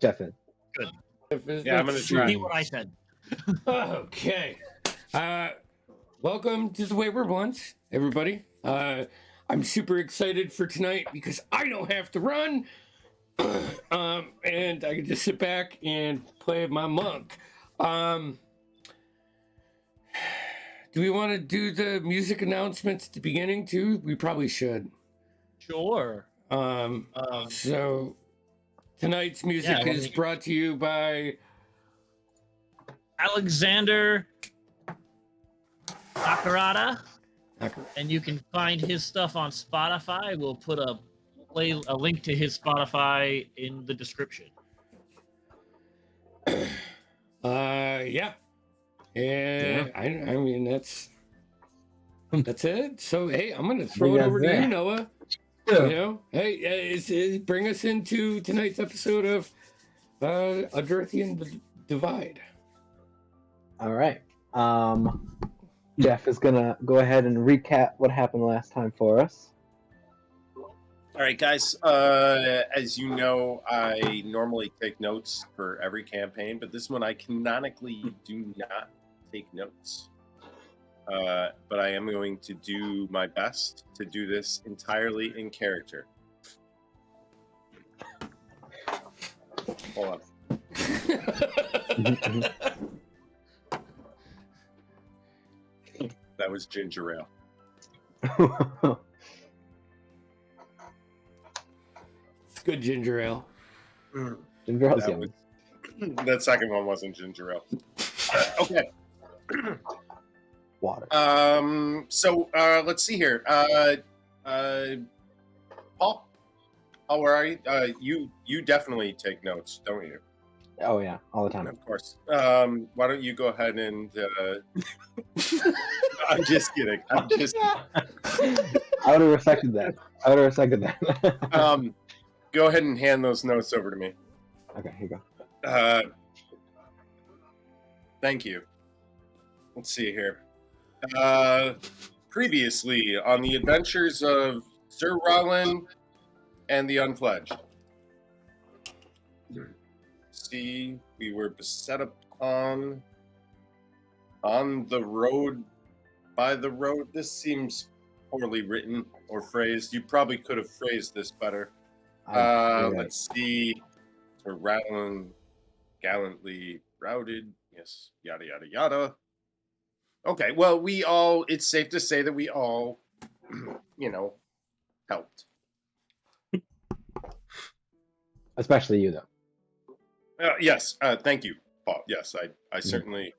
Jeff in. Good. Yeah, I'm going to try. Repeat what I said. Okay. Welcome to the Wayward Ones, everybody. I'm super excited for tonight because I don't have to run. And I can just sit back and play my monk. Do we want to do the music announcements at the beginning too? We probably should. Sure. So tonight's music is brought to you by Alexander Nakarada, and you can find his stuff on Spotify. We'll put a link to his Spotify in the description. Yeah. And I mean that's it. So hey, I'm gonna throw it over to you, Noah. You know, hey, bring us into tonight's episode of A Dorithian Divide. All right. Jeff is gonna go ahead and recap what happened last time for us. All right, guys. As you know, I normally take notes for every campaign, but this one I canonically do not take notes. But I am going to do my best to do this entirely in character. Hold on. That was ginger ale. It's good ginger ale. Ginger ale's yummy. That second one wasn't ginger ale. Okay. Water. So let's see here. Paul, where are you? You definitely take notes, don't you? Oh yeah, all the time. Of course. Why don't you go ahead and? I'm just kidding. I would have respected that. Go ahead and hand those notes over to me. Okay, here you go. Thank you. Let's see here. Previously on the adventures of Sir Roland and the Unfledged. See, we were beset upon on the road, by the road. This seems poorly written or phrased. You probably could have phrased this better. Let's see. Sir Roland gallantly routed. Yes, yada, yada, yada. Okay, well, it's safe to say that we all, helped. Especially you, though. Yes, thank you, Paul. Yes, I certainly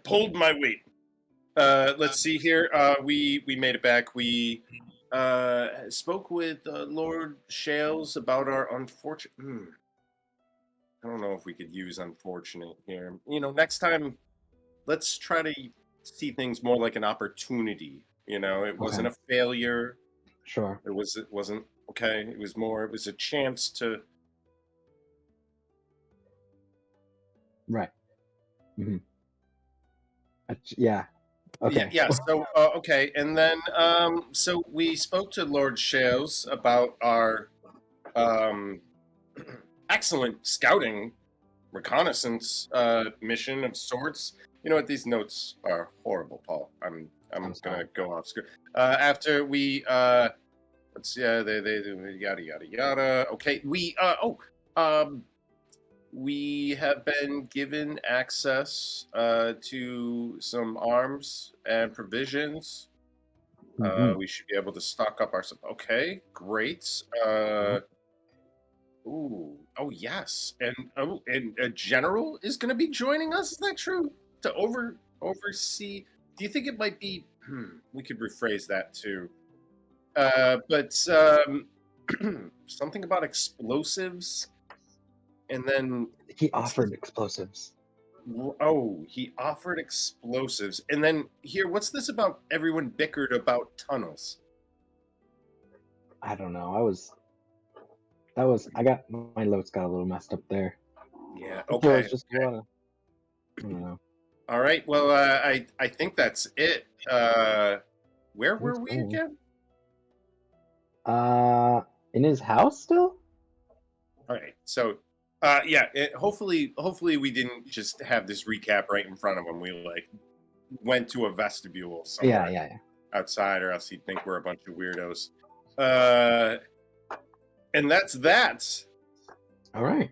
pulled my weight. Let's see here. We made it back. We spoke with Lord Shales about our unfortunate... I don't know if we could use unfortunate here. Next time, let's try to see things more like an opportunity. It wasn't a failure. Sure. It wasn't okay. It was a chance to... Right. Mm-hmm. Yeah. Okay. Yeah. So, okay. And then, so we spoke to Lord Shales about our excellent scouting reconnaissance mission of sorts. You know what? These notes are horrible, Paul. I'm gonna go off script. After we, let's see, they yada yada yada. Okay, we have been given access to some arms and provisions. We should be able to stock up our... Okay, great. Oh yes, and a general is going to be joining us. Is that true? To oversee? Do you think it might be? We could rephrase that too. But something about explosives. And then he offered explosives. Oh, he offered explosives. And then here, what's this about everyone bickered about tunnels? I don't know. I got my notes got a little messed up there. Yeah, okay. Just I don't know. All right. Well, I think that's it. Where were we again? In his house still? All right. So Yeah. Hopefully we didn't just have this recap right in front of him. We like went to a vestibule somewhere Yeah. outside, or else he'd think we're a bunch of weirdos. And that's that. All right.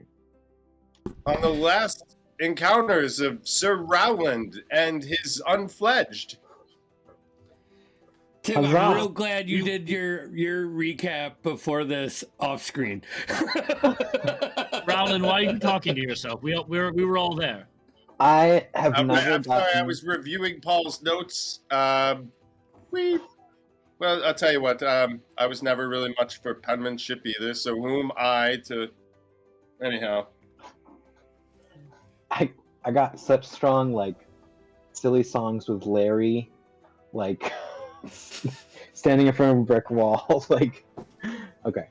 On the last encounters of Sir Rowland and his Unfledged. Tim, Huzzah. I'm real glad you did your recap before this off screen. Rowland, why are you talking to yourself? We were all there. I have never I'm sorry, I gotten... was reviewing Paul's notes. Well, I'll tell you what. I was never really much for penmanship either. So who am I to? Anyhow, I got such strong, like, silly songs with Larry, like, standing in front of a brick wall, like, okay.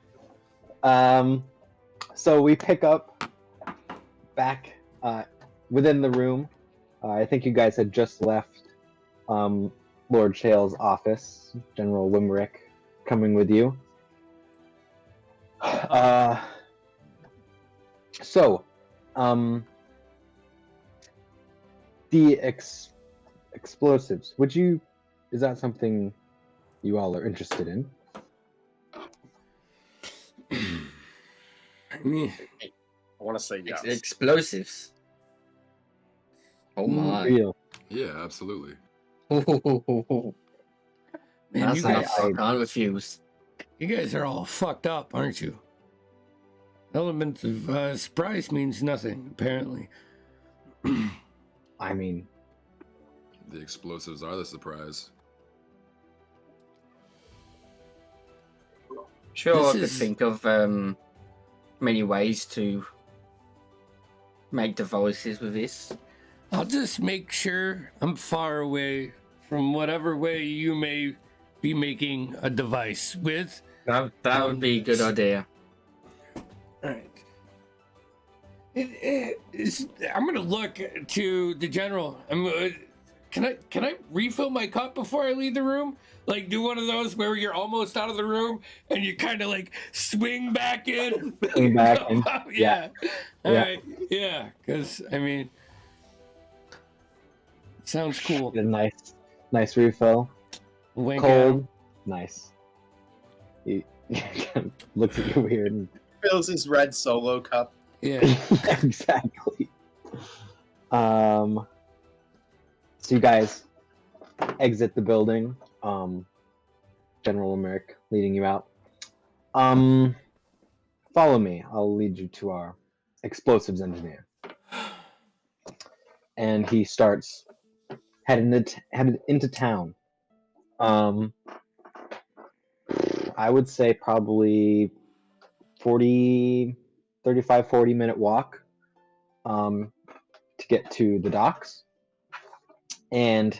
So we pick up back within the room. I think you guys had just left Lord Shale's office, General Limerick coming with you. The explosives, is that something you all are interested in? I mean, I want to say yes. Explosives. Oh my. Real. Yeah, absolutely. man, That's you not guys, I can't refuse. you guys are all fucked up, aren't you? Element of surprise means nothing, apparently. I mean, The explosives are the surprise. Sure, This I could is- think of many ways to make devices with this. I'll just make sure I'm far away from whatever way you may be making a device with. That would be a good idea. Alright. I'm gonna look to the general. Can I refill my cup before I leave the room? Like do one of those where you're almost out of the room and you kind of like swing back in. Swing back in. Yeah. Yeah. Alright. Yeah. Because I mean, sounds cool. get a nice refill. Wink Cold. out. Nice. He looks at you weird. And... Fills his red solo cup. Yeah. exactly. So you guys exit the building. General Limerick leading you out. Follow me. I'll lead you to our explosives engineer. And he starts headed into town. I would say probably 40 minute walk to get to the docks. And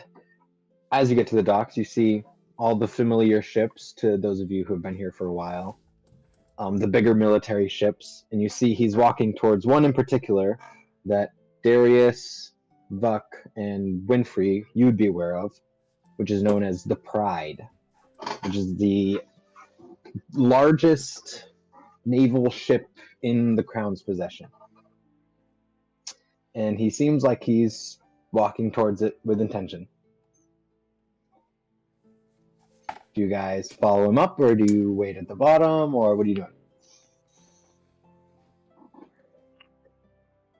as you get to the docks, you see all the familiar ships to those of you who have been here for a while. The bigger military ships. And you see he's walking towards one in particular that Darius, Vuck, and Winfrey you'd be aware of, which is known as the Pride, which is the largest naval ship in the Crown's possession. And he seems like he's walking towards it with intention. Do you guys follow him up, or do you wait at the bottom, or what are you doing?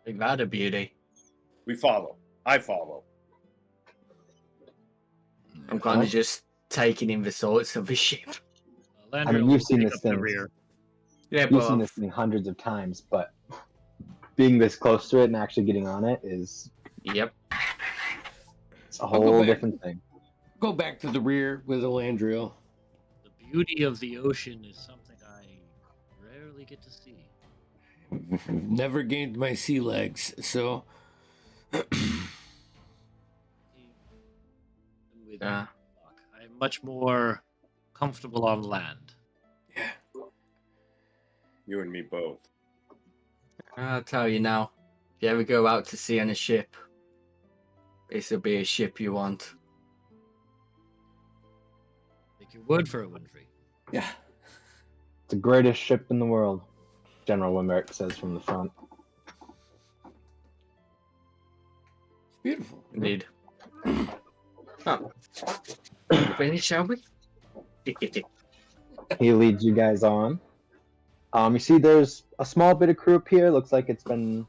Ain't that a beauty? We follow. I follow. I'm kind of just taking in the thoughts of the ship. I mean, you've seen this the thing. rear. Yeah, You've seen this thing hundreds of times, but being this close to it and actually getting on it is Yep. it's a I'll go whole back. different thing. Go back to the rear with Elandriel. The beauty of the ocean is something I rarely get to see. Never gained my sea legs, so With Yeah. I'm much more comfortable on land. You and me both. I'll tell you now. If you ever go out to sea on a ship, this will be a ship you want. Take your word for it, Winfrey. yeah. It's the greatest ship in the world, General Limerick says from the front. Beautiful. Indeed. Oh. Finish, shall we? He leads you guys on. You see there's a small bit of crew up here. Looks like the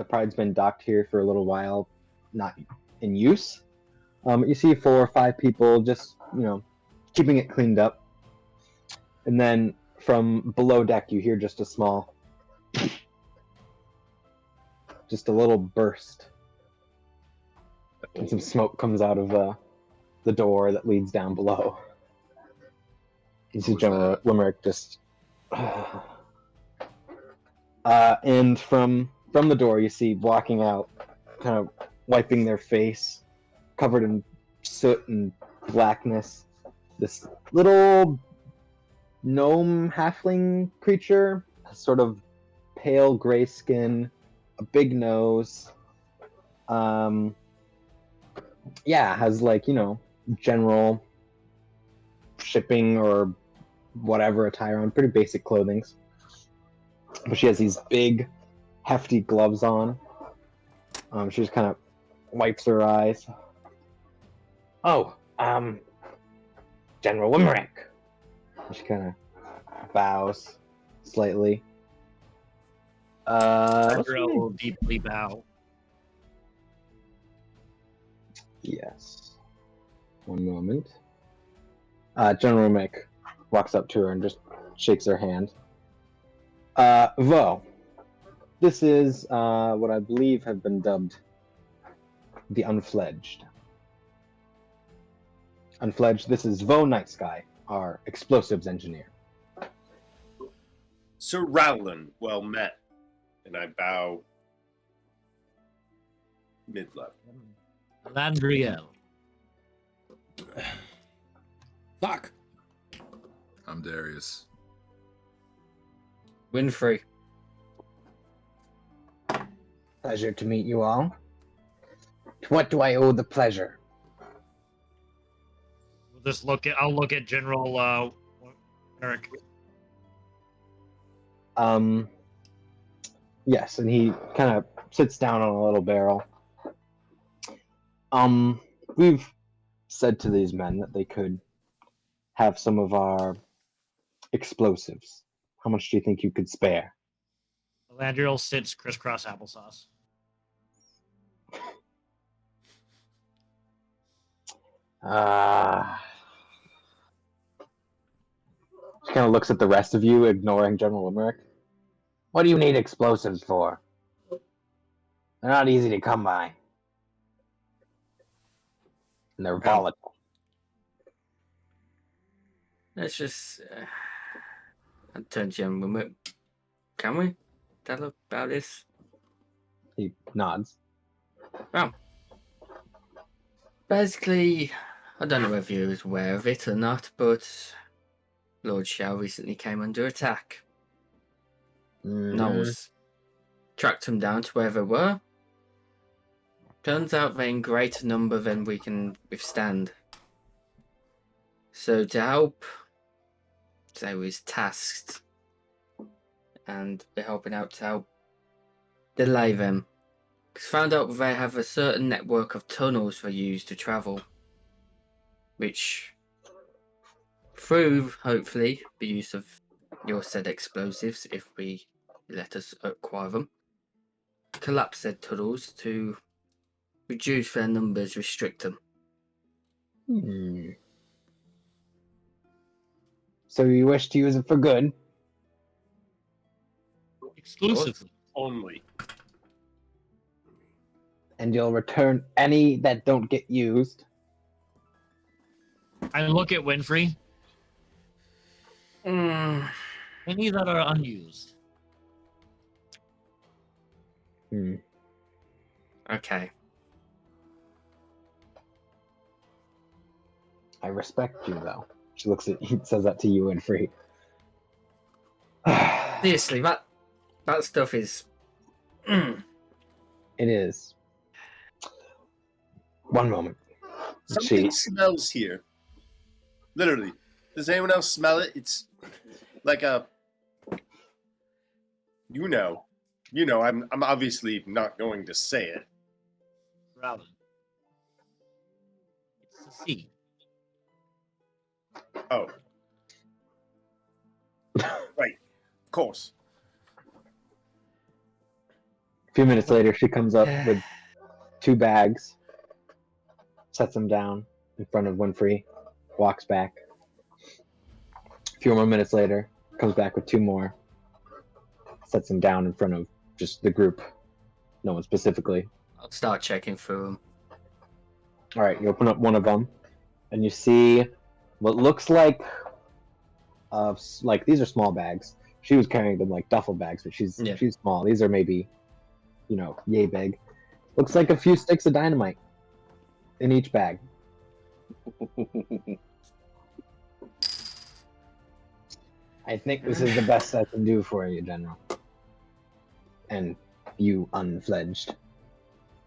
Pride's been docked here for a little while, not in use. You see 4 or 5 people just, keeping it cleaned up. And then from below deck, you hear just a little burst. And some smoke comes out of the door that leads down below. You see General Limerick just... and from the door, you see walking out, kind of wiping their face, covered in soot and blackness, this little gnome halfling creature, sort of pale gray skin, a big nose. Has general shipping or whatever attire on, pretty basic clothings. But she has these big, hefty gloves on. She just kind of wipes her eyes. Oh, General Limerick. She kind of bows slightly. Gabriel will deeply bow. Yes. One moment. General Limerick walks up to her and just shakes her hand. Vo, this is what I believe have been dubbed the Unfledged. Unfledged, this is Vo Night Sky, our explosives engineer. Sir Rowland, well met. And I bow mid-level. Landriel. Fuck. I'm Darius. Winfrey. Pleasure to meet you all. To what do I owe the pleasure? I'll look at General Eric. Yes, and he kind of sits down on a little barrel. We've said to these men that they could have some of our explosives. How much do you think you could spare? Landriel sits crisscross applesauce. She kind of looks at the rest of you, ignoring General Limerick. What do you need explosives for? They're not easy to come by. And they're volatile. Let's just... I'll turn to General Limerick. Can we tell about this? He nods. Well, basically, I don't know whether you was aware of it or not, but Lord Shao recently came under attack. Knowles tracked them down to where they were. Turns out they're in greater number than we can withstand. So to help, they was tasked, and they're helping out to help delay them. Because found out they have a certain network of tunnels they use to travel, which, through hopefully the use of your said explosives, if we let us acquire them, collapse said tunnels to reduce their numbers, restrict them. So you wish to use it for good? Exclusively. Only. And you'll return any that don't get used? I look at Winfrey. Any that are unused. Okay. I respect you, though. She looks at he says that to you, Winfrey. Seriously, that stuff is... It is. One moment. Something smells here. Literally. Does anyone else smell it? It's like a... I'm obviously not going to say it. Rowland. It's the sea. Oh. Right. Of course. A few minutes later, she comes up with 2 bags, sets them down in front of Winfrey, walks back. A few more minutes later, comes back with 2 more, sets them down in front of just the group, no one specifically. I'll start checking through them. All right, you open up one of them, and you see what looks like these are small bags. She was carrying them like duffel bags, but she's small. These are maybe, yay big. Looks like a few sticks of dynamite in each bag. I think this is the best I can do for you, General. And you, Unfledged.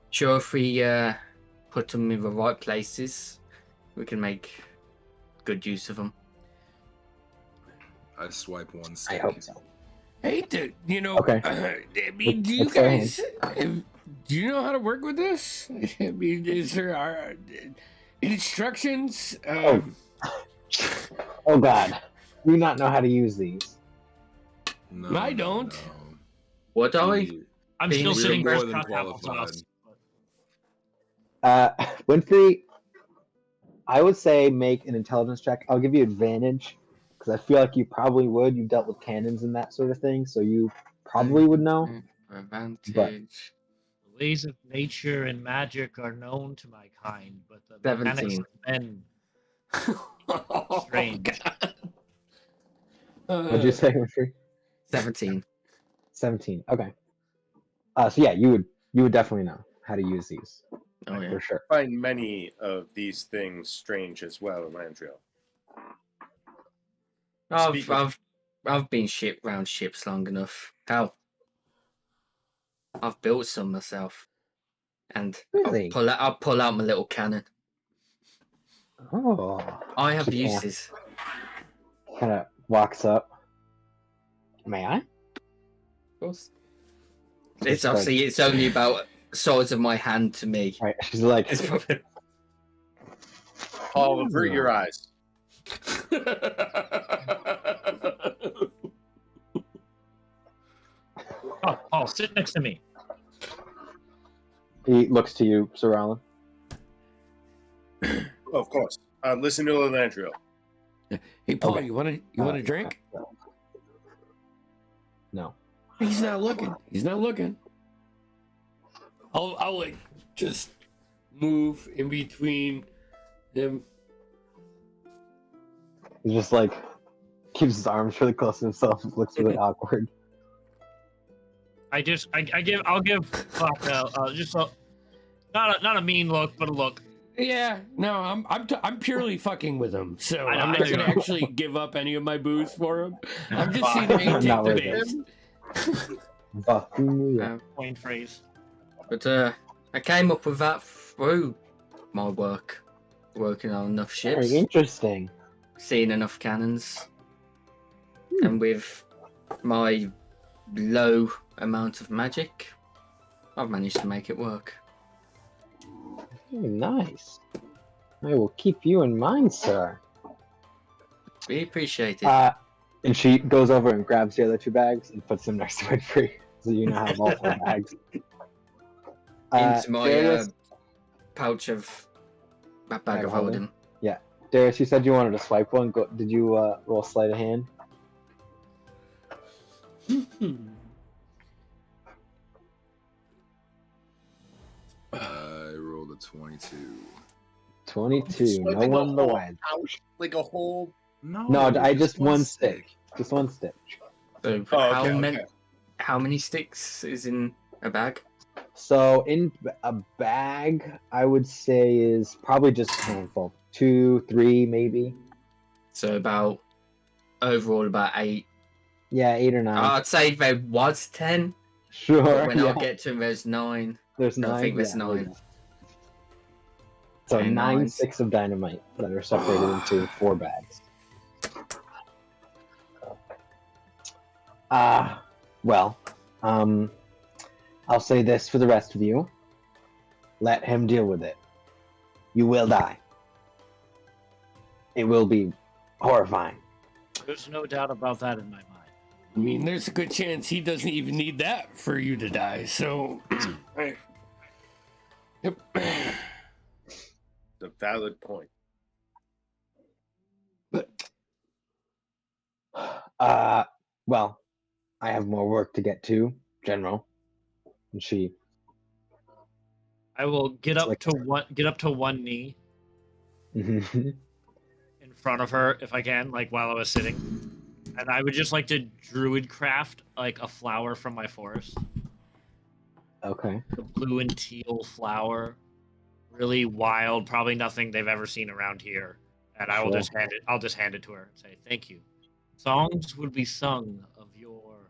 Sure, if we put them in the right places, we can make good use of them. I swipe one I stick. hope so. Hey, do Okay. I mean, do you Let's go ahead. guys do you know how to work with this? I mean, is there instructions? Oh God, do you not know how to use these? No, I don't. no. What are we? We- I'm Being still we're sitting more fresh than cut qualified. applesauce. Winfrey, I would say make an intelligence check. I'll give you advantage because I feel like you probably would. You dealt with cannons and that sort of thing, so you probably would know. Advantage. The ways of nature and magic are known to my kind, but the mechanics 17. of men. Oh, Strange. God. What'd you say, Winfrey? 17. 17. Okay. So yeah, you would definitely know how to use these Oh yeah. for sure. I find many of these things strange as well, Landriel. I've been around ships long enough. Hell, I've built some myself, and Really? I'll pull out my little cannon. Oh. I have Yeah. uses. Kind of walks up. May I? Of course. It's obviously it's only about size of my hand to me. Right. She's like, It's probably... Paul, avert your eyes. Oh, sit next to me. he looks to you, Sir Roland. Oh, of course. Listen to Landriel. Hey, Paul, Okay. you want a drink? No. He's not looking. He's not looking. I'll like just move in between him. He just like keeps his arms really close to himself. Looks really awkward. I'll give Fuck just a not a mean look, but a look. Yeah, no, I'm purely fucking with him, so I I'm know not you gonna are. actually give up any of my booze for him. I'm just seeing if he take Not the worth bait. Fucking Plain phrase. But I came up with that through my work, working on enough ships, very interesting. seeing enough cannons, and with my low amount of magic, I've managed to make it work. Very nice. I will keep you in mind, sir. We appreciate it. And she goes over and grabs the other 2 bags and puts them next to Winfrey, so you now have all 4 bags. Into my Darius, pouch of that bag of holding. Darius, you said you wanted to swipe one. Did you roll sleight of hand? I rolled a 22. 22. No one the wise. Ouch, like a whole. No, I just one stick. Just one stick. So okay. how many sticks is in a bag? So in a bag, I would say is probably just a handful. 2, 3, maybe. So about overall about 8. Yeah, 8 or 9. I'd say there was 10. Sure. But when yeah. I get to them, there's 9. There's 9. I think there's yeah, 9. So Okay, 9 9. sticks of dynamite that are separated into 4 bags. Well, I'll say this for the rest of you. Let him deal with it. You will die. It will be horrifying. There's no doubt about that in my mind. I mean, there's a good chance he doesn't even need that for you to die. So, yep. The valid point. But Well, I have more work to get to, General. And she. I will get up like- to one knee in front of her if I can, like while I was sitting, and I would just like to druid craft like a flower from my forest, Okay. a blue and teal flower, really wild, probably nothing they've ever seen around here, and I will Sure. just hand it. I'll just hand it to her and say thank you. Songs would be sung of your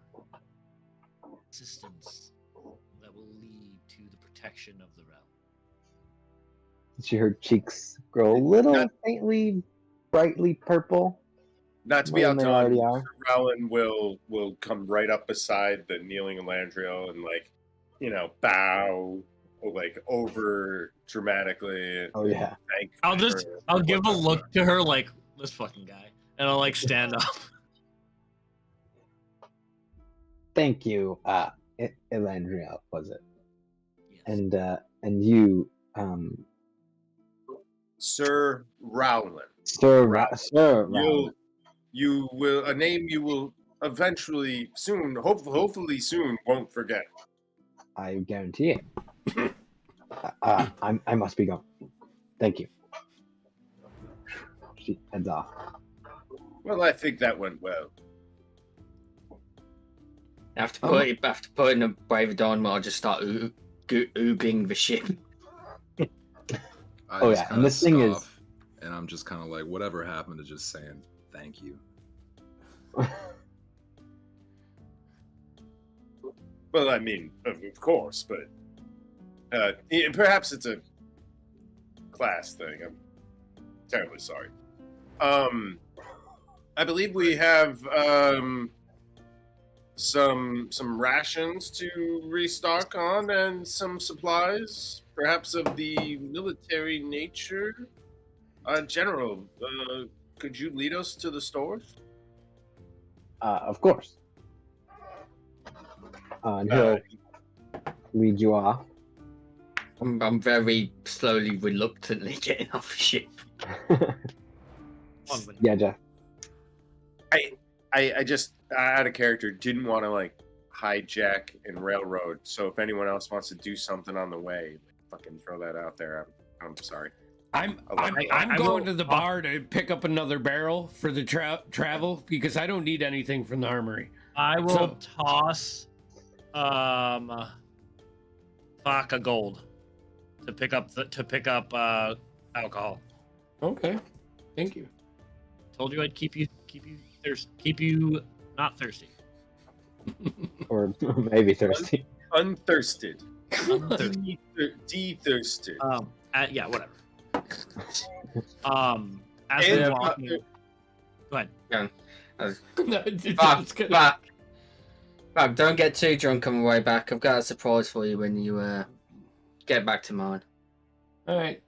existence that will lead to the protection of the realm. See her cheeks grow a little Not- faintly, brightly purple. Not to be More than they outdone, already are. Sir Rowan will come right up beside the kneeling Elandriel and bow like over dramatically. Oh yeah. Thank I'll her just for I'll give a what- look to her like this fucking guy, and I'll like stand up. Thank you, Elandria, was it? Yes. And you, Sir Rowland. Sir You'll Rowland. you will a name you will eventually soon, hopefully soon, won't forget. I guarantee it. I must be going. Thank you. She heads off. Well, I think that went well. After putting a brave dawn, I'll just start oogling the ship. I Oh, just yeah, and kinda this thing is- scoff, and I'm just kind of like, whatever happened to just saying thank you. Well, I mean, of course, but perhaps it's a class thing. I'm terribly sorry. I believe we have some rations to restock on and some supplies, perhaps of the military nature. General, could you lead us to the stores? Of course. And he'll lead you off. I'm very slowly, reluctantly getting off the ship. Yeah, Jeff. I just, out of character, didn't want to like hijack and railroad. So if anyone else wants to do something on the way, fucking throw that out there. I'm sorry. I'm I going will- to the bar to pick up another barrel for the travel because I don't need anything from the armory. I will So- toss vodka gold to pick up alcohol. Okay, thank you. Told you I'd keep you not thirsty. Or maybe thirsty. Unthirsted. Unthirsty. De-thirsted. Yeah, whatever. As we're walking, go ahead. Fuck, don't get too drunk on the way back. I've got a surprise for you when you get back to mine. All right.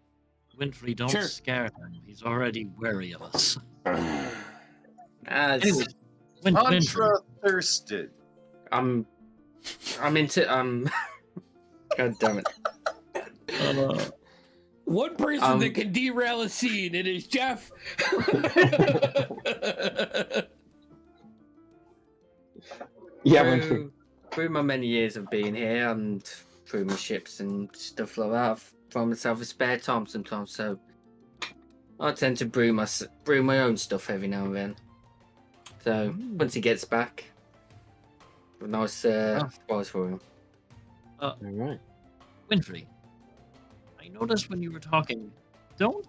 Winfrey, don't Sure. scare him. He's already wary of us. As Winfrey, Contra thirsted. I'm into God damn it. One person that can derail a scene, it is Jeff. Yeah, Winfrey. Through my many years of being here and through my ships and stuff like that, I've found myself a spare time sometimes, so I tend to brew my own stuff every now and then. So once he gets back, a nice surprise for him. All right. Winfrey, I noticed when you were talking, don't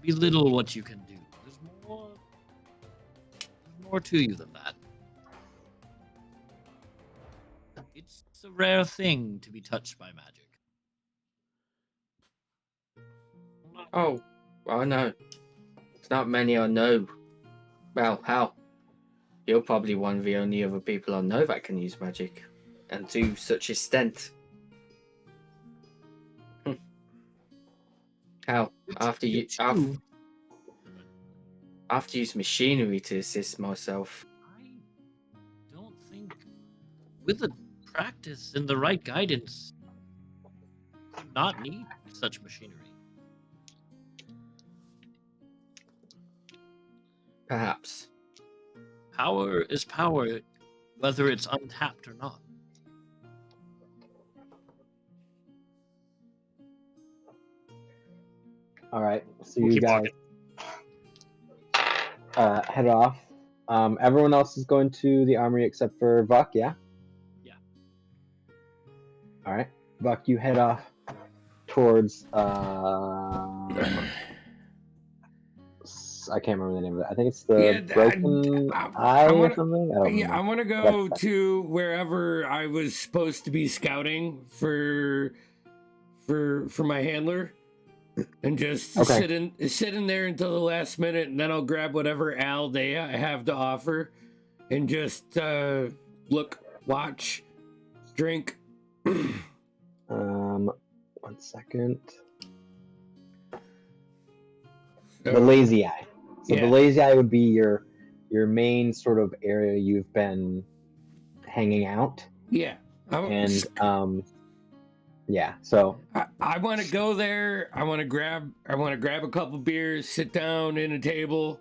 belittle what you can do. There's more to you than that. It's a rare thing to be touched by magic. Oh, I know. It's not many I know. Well, hell, you're probably one of the only other people I know that can use magic, and to such extent. How? After you, It's you. after use machinery to assist myself. I don't think, with the practice and the right guidance, you do not need such machinery. Perhaps. Power is power, whether it's untapped or not. All right, so We'll you keep guys walking. head off. Everyone else is going to the armory except for Vuk, yeah? Yeah. All right, Vuk, you head off towards I can't remember the name of it. I think it's the Broken Eye or something. I don't remember. I want to go to wherever I was supposed to be scouting for my handler, and just sit in there until the last minute, and then I'll grab whatever ale they have to offer, and just look, watch, drink. 1 second. The Lazy Eye. So the Lazy Eye would be your main sort of area you've been hanging out. Yeah. And yeah, so I want to go there. I want to grab a couple beers, sit down in a table,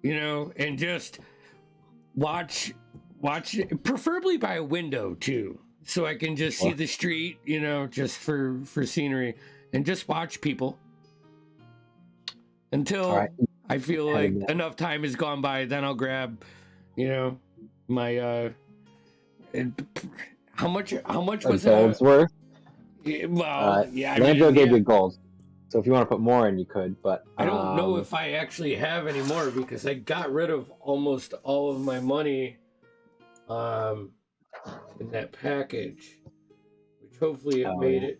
and just watch, preferably by a window too, so I can just see the street, just for scenery, and just watch people until I feel like enough time has gone by. Then I'll grab, my how much was gold's worth? Well, Landro gave you gold, so if you want to put more in, you could. But I don't know if I actually have any more because I got rid of almost all of my money, in that package, which hopefully it made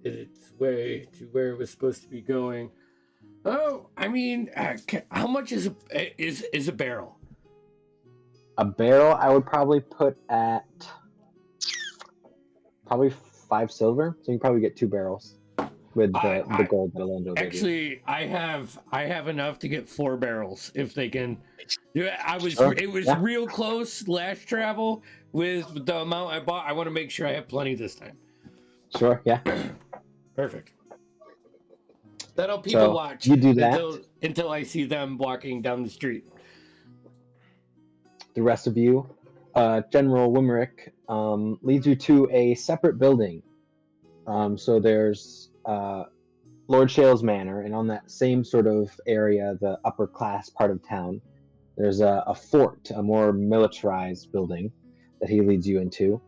its way to where it was supposed to be going. Oh, I mean, how much is a barrel? A barrel, I would probably put at probably 5 silver, so you can probably get 2 barrels with the gold that Landro gave you. Actually, I have enough to get 4 barrels if they can. Sure. It was real close last travel with the amount I bought. I want to make sure I have plenty this time. Sure, yeah. Perfect. That'll people watch. You do that until I see them walking down the street. The rest of you, General Wimerick leads you to a separate building. So there's Lord Shale's Manor, and on that same sort of area, the upper class part of town, there's a fort, a more militarized building that he leads you into.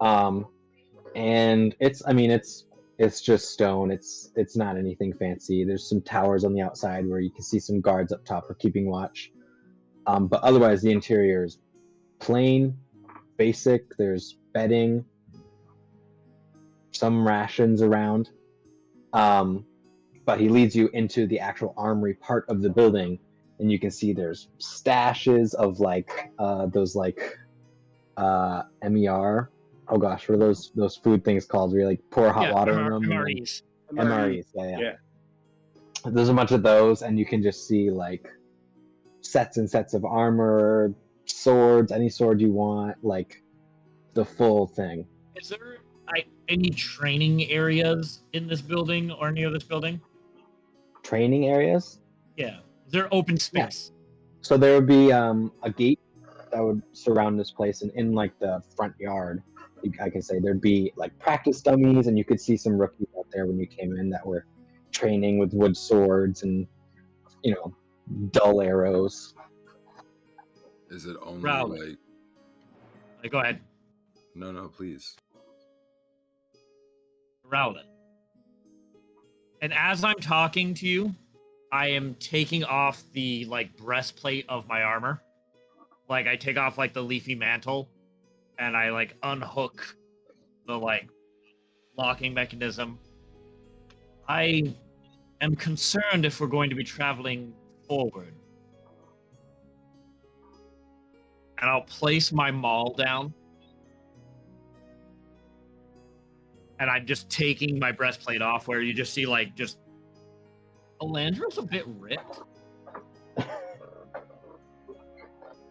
And it's just stone. It's not anything fancy. There's some towers on the outside where you can see some guards up top for keeping watch. But otherwise, the interior is plain, basic. There's bedding, some rations around. But he leads you into the actual armory part of the building, and you can see there's stashes of those MER. Oh gosh, what are those food things called? Where you pour hot water in them? MREs. MREs, yeah. There's a bunch of those, and you can just see sets and sets of armor, swords, any sword you want, the full thing. Is there any training areas in this building or near this building? Training areas? Yeah. Is there open space? Yeah. So there would be a gate that would surround this place, and in the front yard, I can say there'd be practice dummies, and you could see some rookies out there when you came in that were training with wood swords and dull arrows. Is it only Rowley. Go ahead. No, please. Rowley. And as I'm talking to you, I am taking off the breastplate of my armor. I take off the leafy mantle, and I unhook the locking mechanism. I am concerned if we're going to be traveling forward. And I'll place my maul down. And I'm just taking my breastplate off, where you just see just Elandra's a bit ripped.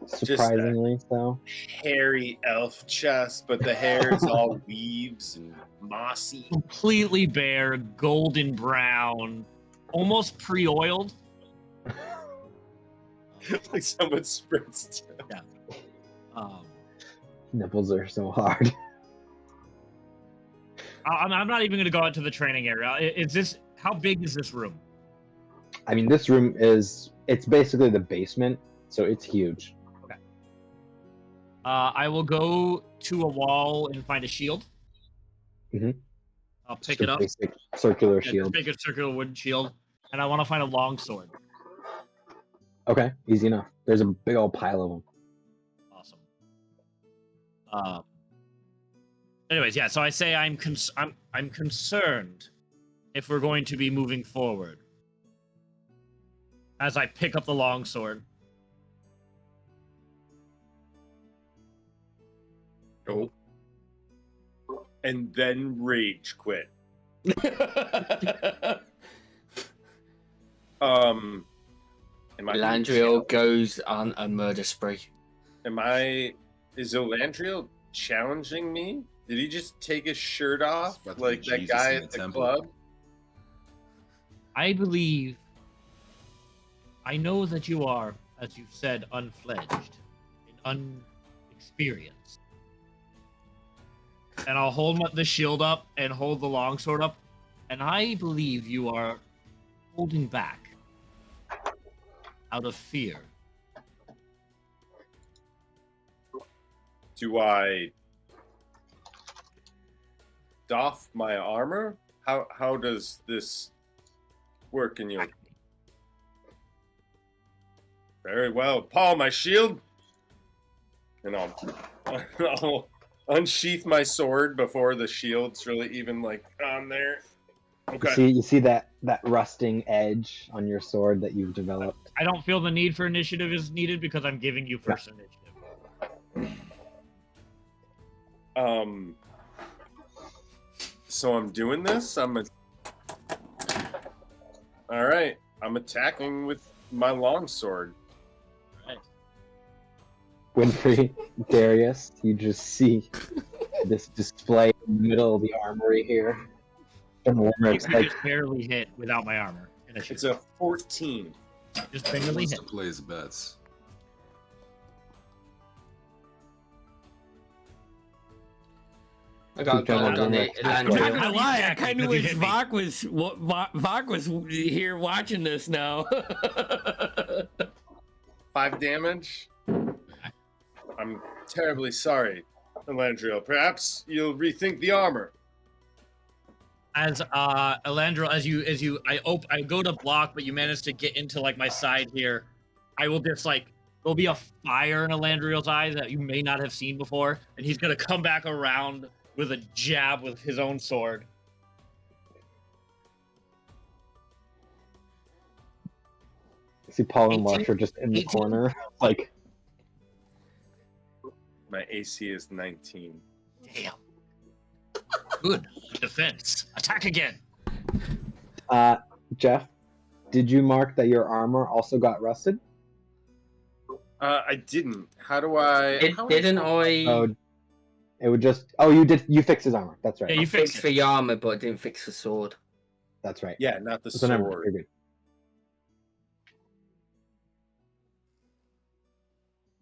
Surprisingly so. Hairy elf chest, but the hair is all weaves and mossy. Completely bare, golden brown, almost pre-oiled. Like someone spritzed. Um, Nipples are so hard. I'm not even going to go out to the training area. Is this how big is this room? I mean, this room it's basically the basement, so it's huge. I will go to a wall and find a shield. Mhm. I'll pick Just it a up. basic circular Yeah, shield. just make a circular wooden shield, and I want to find a long sword. Okay, easy enough. There's a big old pile of them. Awesome. Anyways, yeah. So I say I'm concerned if we're going to be moving forward. As I pick up the long sword. Oh. And then rage quit. Am I Elandriel goes on a murder spree. Is Elandriel challenging me? Did he just take his shirt off It's about to be like that Jesus guy in the at the temple. club? I believe. I know that you are, as you've said, unfledged and unexperienced. And I'll hold the shield up and hold the longsword up, and I believe you are holding back out of fear. Do I doff my armor? How does this work in your... Very well. Paul, my shield. And I'll unsheath my sword before the shield's really even like on there. Okay. You see that rusting edge on your sword that you've developed? I don't feel the need for initiative is needed because I'm giving you first initiative. So I'm doing this. All right. I'm attacking with my longsword. Right. Winfrey, Darius, you just see this display in the middle of the armory here. And it's You like, just barely hit without my armor. Initiative. It's a 14. Just barely Wants hit. to place bets. I got Keep going gold on on it. that. I'm not Elandriel. gonna lie, I kind of Because you wish hit me. Vok was here watching this now. 5 damage. I'm terribly sorry, Elandriel. Perhaps you'll rethink the armor. As Elandro, I go to block, but you manage to get into like my side here. I will just there'll be a fire in Elandriel's eyes that you may not have seen before, and he's gonna come back around with a jab with his own sword. see Paul and 18 Lush are just in the 18. corner, like, My AC is 19. Damn. Good defense. Attack again. Jeff, did you mark that your armor also got rusted? I didn't. How do I... how would Didn't I Oh, it would just. Oh, you did. You fixed his armor. That's right. Yeah, you fix fixed for it. your armor, but didn't fix the sword? That's right. Yeah, not the So never mind, sword. you're good.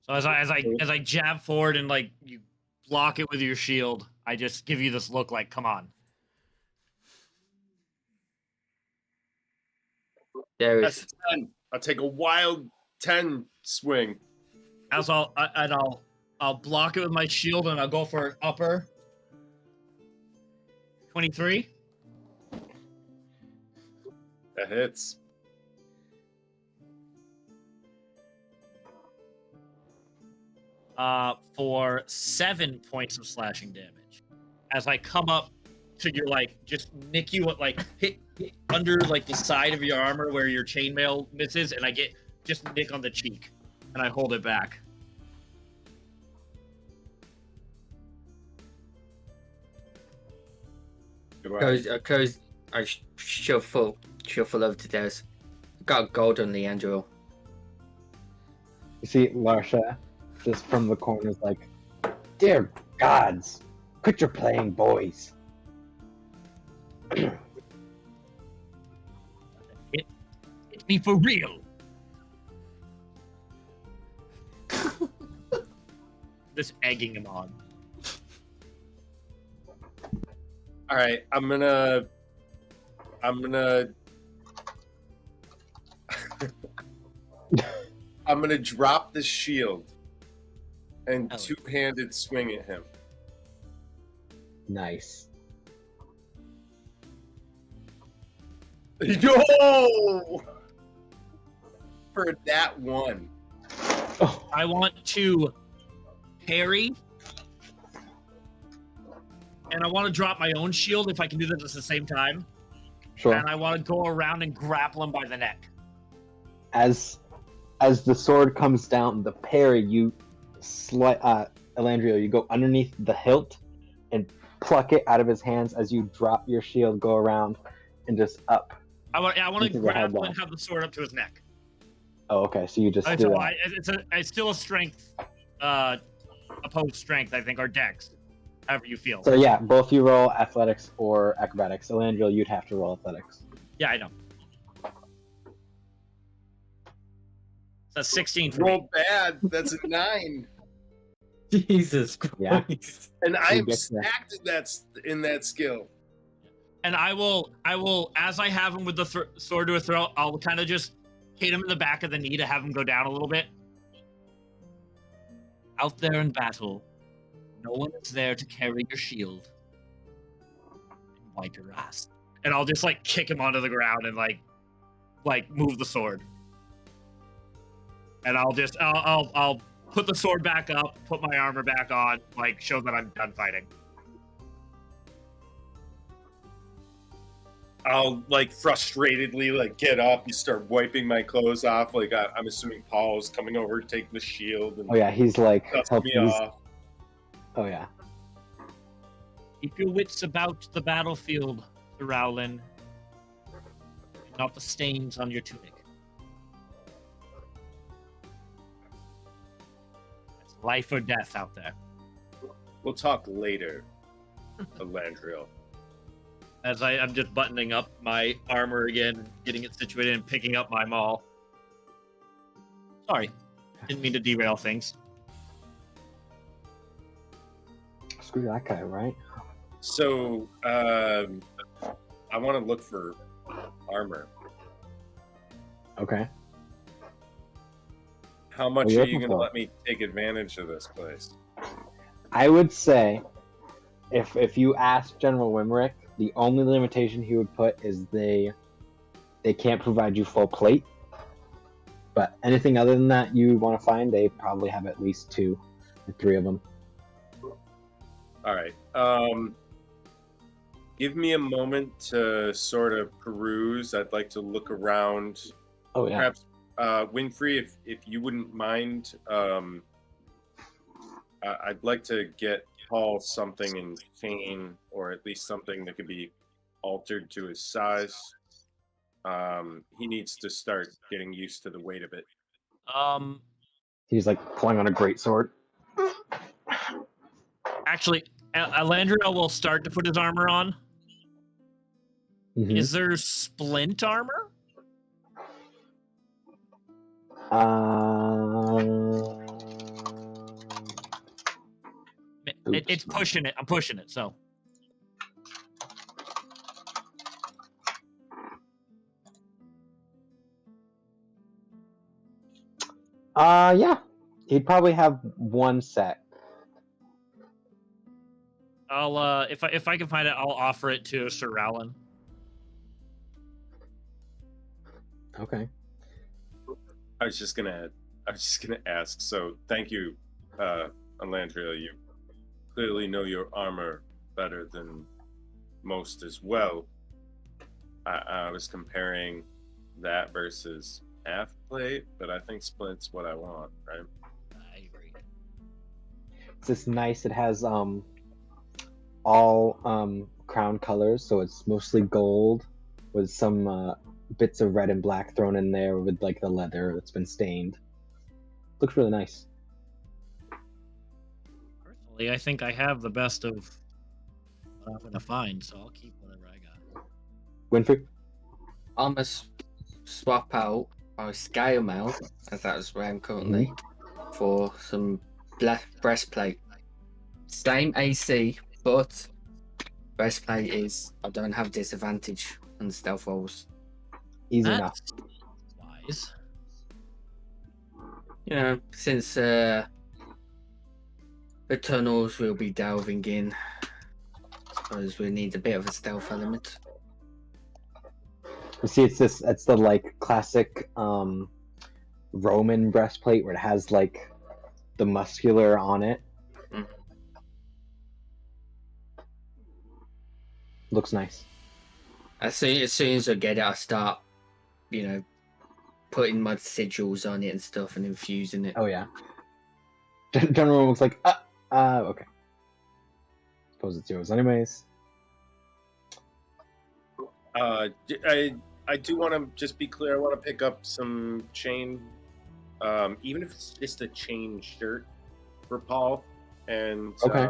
So as I jab forward and you block it with your shield, I just give you this look like, come on. There That's is. a 10. I'll take a wild 10 swing. I'll block it with my shield and I'll go for an upper. 23. That hits. For 7 points of slashing damage. As I come up to your just nick you hit under the side of your armor where your chainmail misses, and I get just nick on the cheek, and I hold it back. Goodbye. Goes, I shove full over to Des. Got gold on the Andrew. You see Larsha just from the corner is like, "Dear gods, quit your playing, boys." Hit me for real. Just egging him on. All right, I'm gonna I'm gonna drop the shield and Oh. two-handed swing at him. Nice. Yo! For that one. Oh, I want to parry, and I want to drop my own shield if I can do this at the same time. sure. And I want to go around and grapple him by the neck. As the sword comes down, the parry, you Elandrio, you go underneath the hilt and pluck it out of his hands as you drop your shield, go around, and just up. I want to Into the grapple headlock. and have the sword up to his neck. Oh, okay. So you just do So that. it's still a strength, opposed strength, I think, or dex, however you feel. So yeah, both you roll athletics or acrobatics. Elandriel, you'd have to roll athletics. Yeah, I know. That's 16 for me. Roll bad. That's a 9. Jesus Christ. Yeah. And I am get that. stacked in that skill. And I will, as I have him with the sword to his throat, I'll kind of just hit him in the back of the knee to have him go down a little bit. Out there in battle, no one is there to carry your shield and wipe your ass. And I'll just like kick him onto the ground and like move the sword. And I'll put the sword back up, put my armor back on, like show that I'm done fighting. I'll like frustratedly like get up and start wiping my clothes off. Like I'm assuming Paul's coming over to take the shield and Oh yeah, he's like dust me off. Oh yeah. Keep your wits about the battlefield, Sir Rowland, not the stains on your tunic. It's life or death out there. We'll talk later, Elandriel. As I'm just buttoning up my armor again, getting it situated, and picking up my maul. Sorry, didn't mean to derail things. Screw that guy, right? So I want to look for armor. Okay. How much What are you are you looking going to for? let me take advantage of this place? I would say if you ask General Wimrick, the only limitation he would put is they can't provide you full plate. But anything other than that you want to find, they probably have at least 2 or 3 of them. All right. Give me a moment to sort of peruse. I'd like to look around. Oh yeah. Perhaps Winfrey, if you wouldn't mind, I'd like to get Paul something in chain, or at least something that could be altered to his size. He needs to start getting used to the weight of it. He's like pulling on a great sword. Actually, Elandriel will start to put his armor on. Mhm. Is there splint armor? It's Oops. pushing it. I'm pushing it. So Yeah. He'd probably have 1 set. I'll if I can find it, I'll offer it to Sir Rowland. Okay. I was just gonna ask. So thank you, Elandria. You clearly know your armor better than most as well. I was comparing that versus half plate, but I think splint's what I want, right? I agree. It's just nice. It has all crown colors, so it's mostly gold with some bits of red and black thrown in there with like the leather that's been stained. Looks really nice. Personally, I think I have the best of what I'm gonna find, so I'll keep whatever I got. Winfrey? I'm gonna swap out my scale mail, as that's where I'm currently, for some breastplate. Same AC, but breastplate is I don't have disadvantage on stealth rolls. Easy enough. Wise. You know, since the tunnels we'll be delving in, I suppose we need a bit of a stealth element. You see, it's the like classic Roman breastplate where it has like the muscular on it. Mm. Looks nice. As soon as I get it, I start, you know, putting my sigils on it and stuff and infusing it. Oh yeah. General looks like okay. Suppose it's yours anyways. I do want to just be clear. I want to pick up some chain, even if it's just a chain shirt for Paul, and Okay.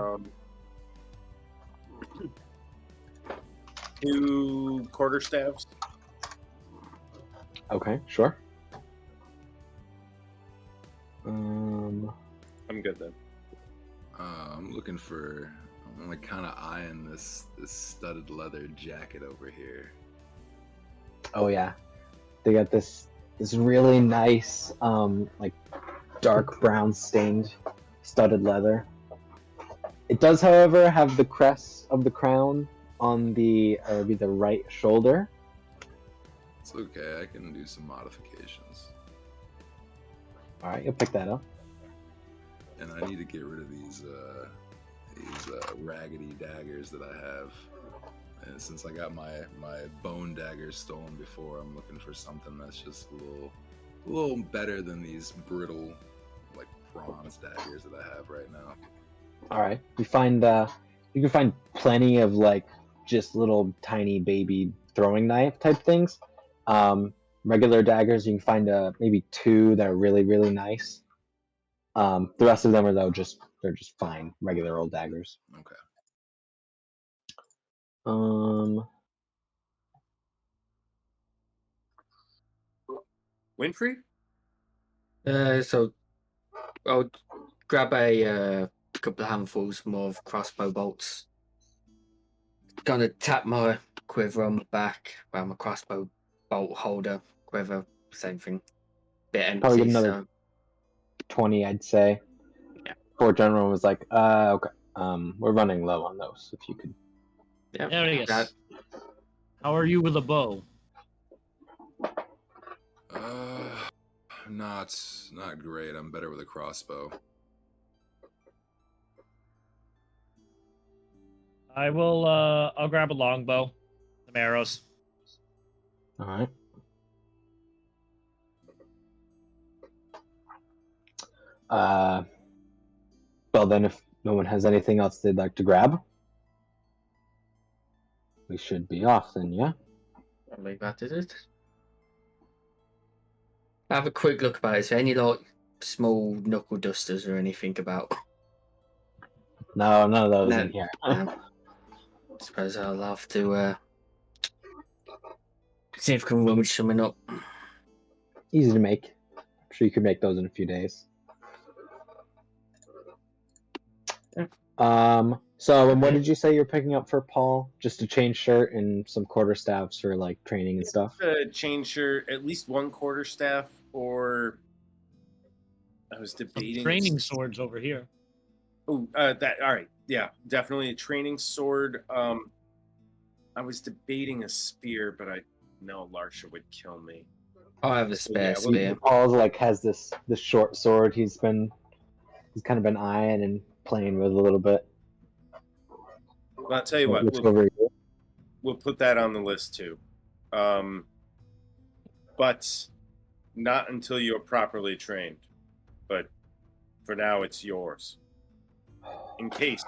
2 quarterstaffs. Okay, sure. I'm good then. I'm looking for. I'm like kind of eyeing this studded leather jacket over here. Oh yeah. They got this really nice like dark brown stained studded leather. It does, however, have the crest of the crown on the right shoulder. It's okay. I can do some modifications. All right, you'll pick that up. And I need to get rid of these raggedy daggers that I have. And since I got my bone daggers stolen before, I'm looking for something that's just a little better than these brittle, like bronze daggers that I have right now. All right, you can find plenty of like just little tiny baby throwing knife type things. Regular daggers, you can find maybe 2 that are really, really nice. The rest of them are they're just fine regular old daggers. Okay. Winfrey? So I'll grab a couple of handfuls more of crossbow bolts. Gonna tap my quiver on my back, around my crossbow bolt holder, quiver, same thing. Bit empty. Probably get another so 20, I'd say. Yeah. Poor General was like, okay, we're running low on those. If you could. yeah. There it is. How are you with a bow? Not great. I'm better with a crossbow. I will. I'll grab a longbow, some arrows. All right. Well then, if no one has anything else they'd like to grab, we should be off then, yeah? I believe that is it. Have a quick look about it. Is there any like small knuckle dusters or anything about? No, none of those No. in here. I suppose I'll have to see if I can rummage something up. Easy to make. I'm sure you could make those in a few days. Yeah. So what did you say you're picking up for Paul? Just a chain shirt and some quarterstaffs for like training and stuff? Chain shirt, at least 1 quarterstaff, or I was Some debating training swords over here. Oh, that all right. Yeah, definitely a training sword. I was debating a spear, but I know Larsha would kill me. I have a spare Yeah, spear. Paul's like has this short sword he's kind of been eyeing and playing with a little bit. Well, I'll tell you what, Which over here? we'll put that on the list too. But not until you're properly trained. But for now, it's yours.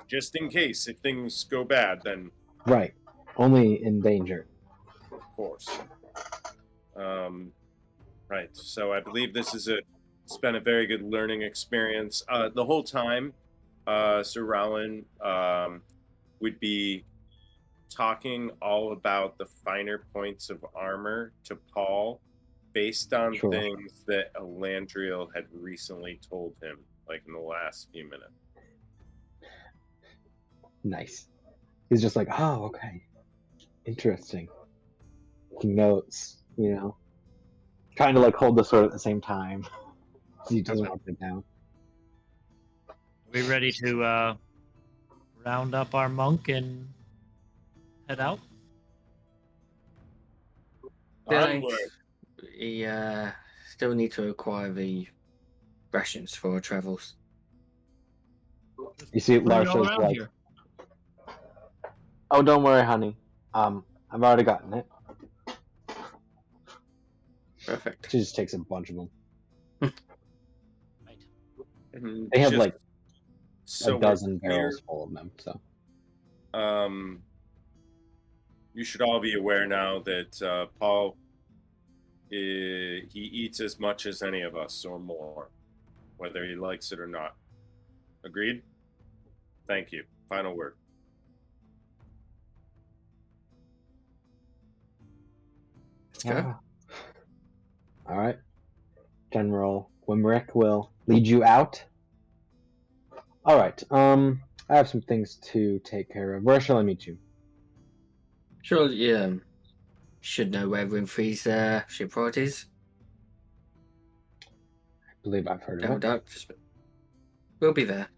Just in case, if things go bad, then Right. Only in danger. of course. Right. So I believe this is it's been a very good learning experience. The whole time, Sir Rowan would be talking all about the finer points of armor to Paul based on Sure. things that Elandriel had recently told him, like in the last few minutes. Nice. He's just like, oh, okay. Interesting. He notes, trying to like hold the sword at the same time. He doesn't want to put it down. Are we ready to round up our monk and head out? Onward. We still need to acquire the rations for our travels. You see, Bring it all Larsha's around like, here. oh, don't worry, honey. I've already gotten it. Perfect. She just takes a bunch of them. Right. And They have just like so a we're dozen clear, barrels full of them. So you should all be aware now that Paul, he eats as much as any of us or more, whether he likes it or not. Agreed? Thank you. Final word. Let's go. All right. General Wimrick will lead you out. All right. I have some things to take care of. Where shall I meet you? Sure, yeah. Should know where Winfrey's shipyard is. I believe I've heard No of it. doubt. We'll be there.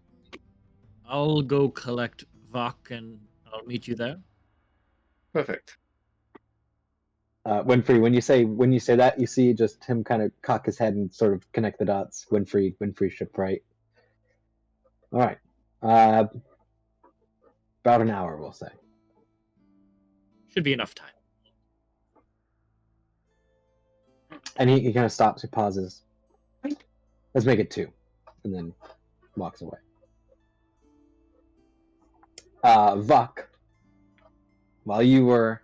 I'll go collect Vok and I'll meet you there. Perfect. Winfrey, when you say that, you see just him kind of cock his head and sort of connect the dots. Winfrey shipwright. All right. About an hour, we'll say. Should be enough time. And he kind of stops, he pauses. Let's make it 2. And then walks away. Vuk, while you were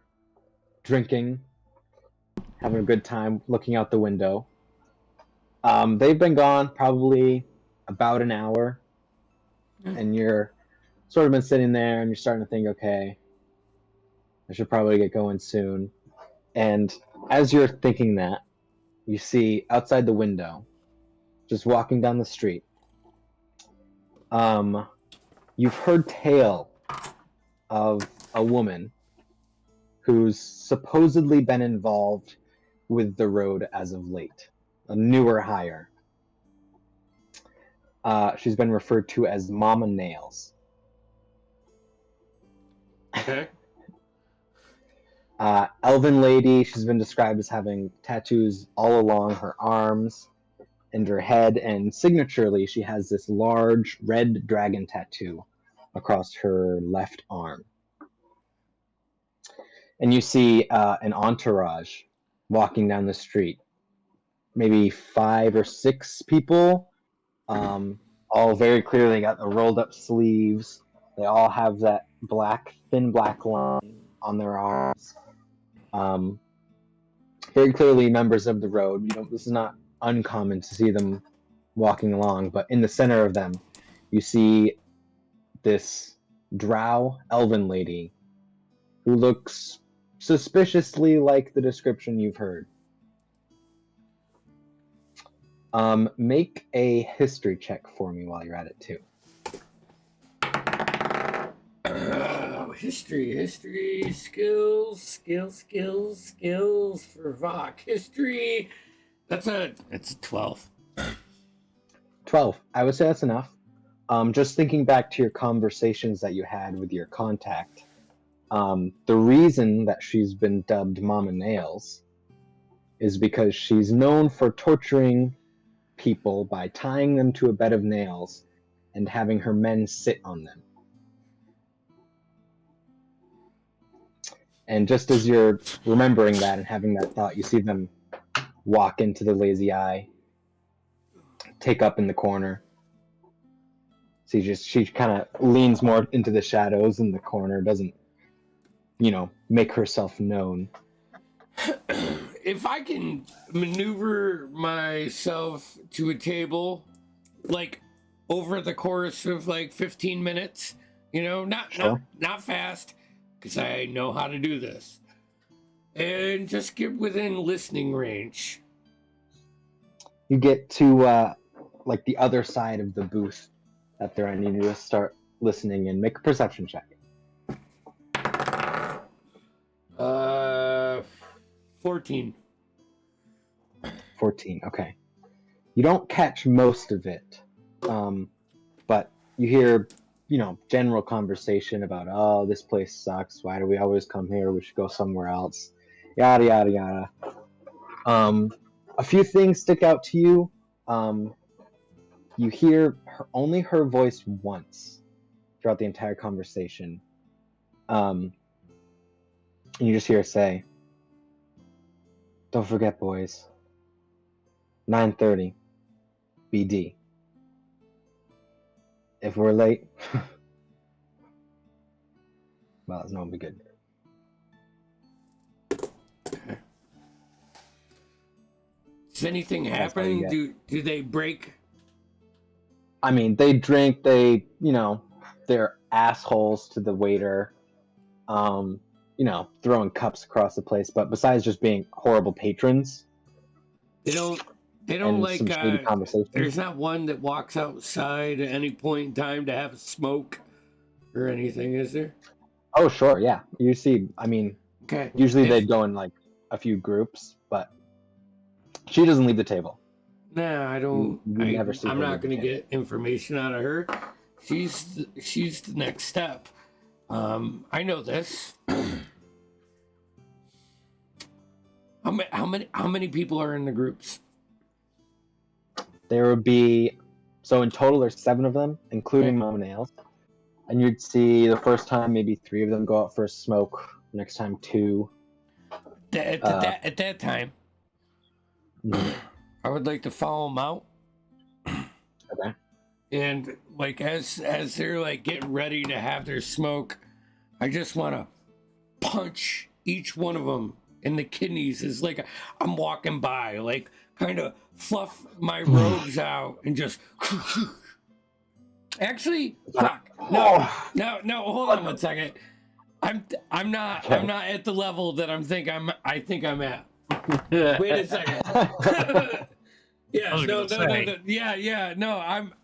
drinking, having a good time, looking out the window, they've been gone probably about an hour. And you're sort of been sitting there and you're starting to think, okay, I should probably get going soon. And as you're thinking that, you see outside the window, just walking down the street, you've heard tale of a woman who's supposedly been involved with the road as of late, a newer hire. She's been referred to as Mama Nails. Okay. Elven lady, she's been described as having tattoos all along her arms and her head, and signaturely she has this large red dragon tattoo across her left arm. And you see an entourage walking down the street. Maybe 5 or 6 people, all very clearly got the rolled up sleeves. They all have that thin black line on their arms. Very clearly members of the road. This is not uncommon to see them walking along, but in the center of them, you see this drow elven lady who looks suspiciously like the description you've heard. Make a history check for me while you're at it too. History, skills for Vok. History. It's a 12. 12. I would say that's enough. Just thinking back to your conversations that you had with your contact, the reason that she's been dubbed Mama Nails is because she's known for torturing people by tying them to a bed of nails and having her men sit on them. And just as you're remembering that and having that thought, you see them walk into the lazy eye, take up in the corner. So she kind of leans more into the shadows in the corner, doesn't, make herself known. if I can maneuver myself to a table, like over the course of like 15 minutes, you know, not fast, because I know how to do this, and just get within listening range. You get to like the other side of the booth that they're in. You need to start listening and make a perception check. 14. 14. Okay. You don't catch most of it, but you hear, general conversation about, oh, this place sucks. Why do we always come here? We should go somewhere else. Yada yada yada. A few things stick out to you. You hear only her voice once throughout the entire conversation. And you just hear her say, "Don't forget, boys. 9:30 BD. If we're late, well, it's not gonna be good." Does anything That's all you happen? Do they break? I mean, they drink. They're assholes to the waiter. Throwing cups across the place. But besides just being horrible patrons, They don't and like some shady conversation. there's not one that walks outside at any point in time to have a smoke or anything, is there? Oh, sure, yeah. You see, I mean, Okay. usually they'd go in like a few groups, but she doesn't leave the table. Nah, I don't. You never see I'm her not leave the going to get information out of her. She's the next step. I know this. How many people are in the groups? There would be, so in total there's 7 of them, including Mom and Nails. And you'd see the first time maybe 3 of them go out for a smoke. Next time 2. At that time, I would like to follow them out. Okay. And like as they're like getting ready to have their smoke, I just want to punch each one of them in the kidneys. It's like I'm walking by, like kind of fluff my robes out and just. Actually, fuck. No. Hold on one second. I'm not at the level that I think I'm at. Wait a second. Yeah, no. Yeah, no.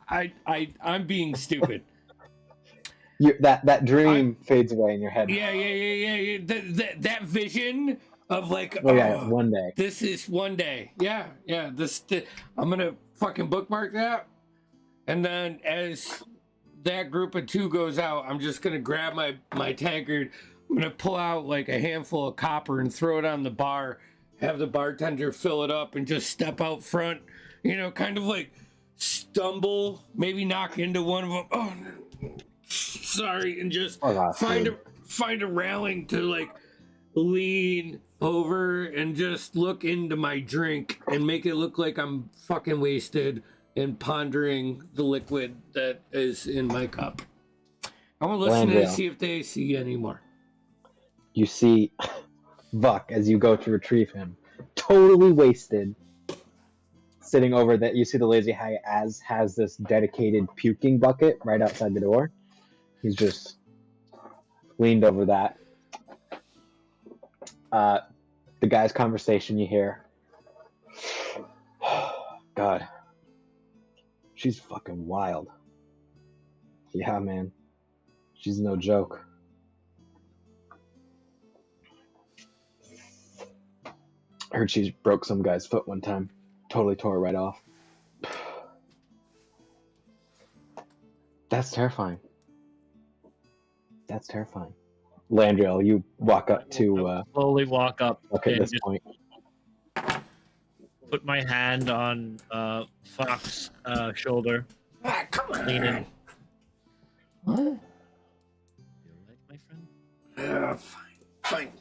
I'm being stupid. That dream fades away in your head. Yeah. That vision of like, one day. This is one day. Yeah. I'm gonna fucking bookmark that, and then as that group of 2 goes out, I'm just gonna grab my tankard. I'm gonna pull out like a handful of copper and throw it on the bar. Have the bartender fill it up and just step out front. Kind of like stumble, maybe knock into one of them. Oh, no. Sorry, and just find a railing to like lean over and just look into my drink and make it look like I'm fucking wasted and pondering the liquid that is in my cup. I want to listen to see if they see any more. You see Buck as you go to retrieve him, totally wasted, sitting over that. You see the lazy guy has this dedicated puking bucket right outside the door. He's just leaned over that. The guy's conversation you hear. God. She's fucking wild. Yeah, man. She's no joke. I heard she broke some guy's foot one time. Totally tore it right off. That's terrifying. Landriel, you walk up to... slowly walk up. Okay, at this point. Put my hand on Fox's shoulder. Come on. Lean in. What? You like my friend? Fine.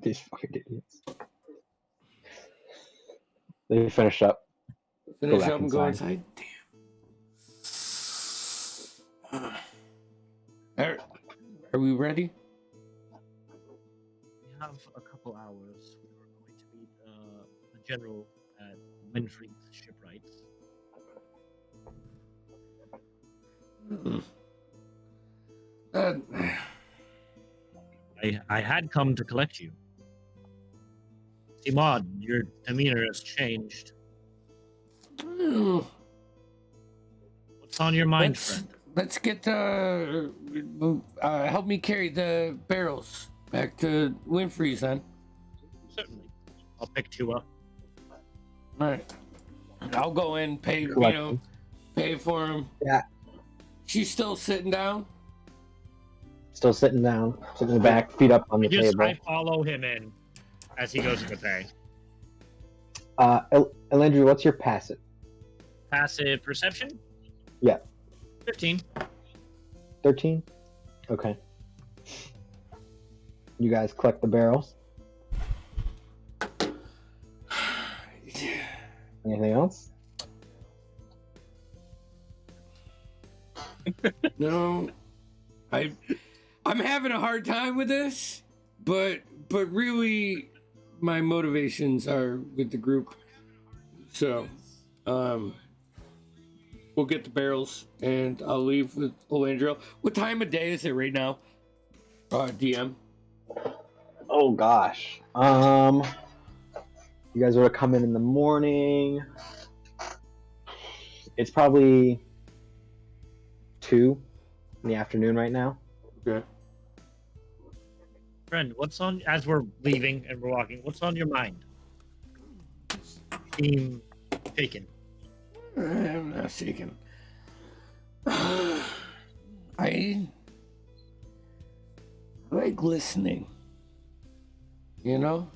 These fucking idiots. They finish up. Finish up and go inside. Damn. Are we ready? have a couple hours. We were going to meet the general at Winfrey's shipwrights. I had come to collect you. Simad, your demeanor has changed. What's on your mind, friend? Let's get help me carry the barrels back to Winfrey's then. Certainly. I'll pick two up. All right. I'll go in, pay pay for him. Yeah. She's still sitting down. Still sitting down, sitting in the back, feet up on the table. I follow him in as he goes to pay. Elandria, what's your passive? Passive perception? Yeah. 15. 13? Okay. You guys collect the barrels. Anything else? No. I'm having a hard time with this, but really my motivations are with the group. So, we'll get the barrels and I'll leave with Elandria. What time of day is it right now? DM. Oh gosh. You guys would have come in the morning. It's probably 2 in the afternoon right now. Okay. Friend, what's on, as we're leaving and we're walking, what's on your mind? Seem taken. I'm not shaking. I like listening. You know?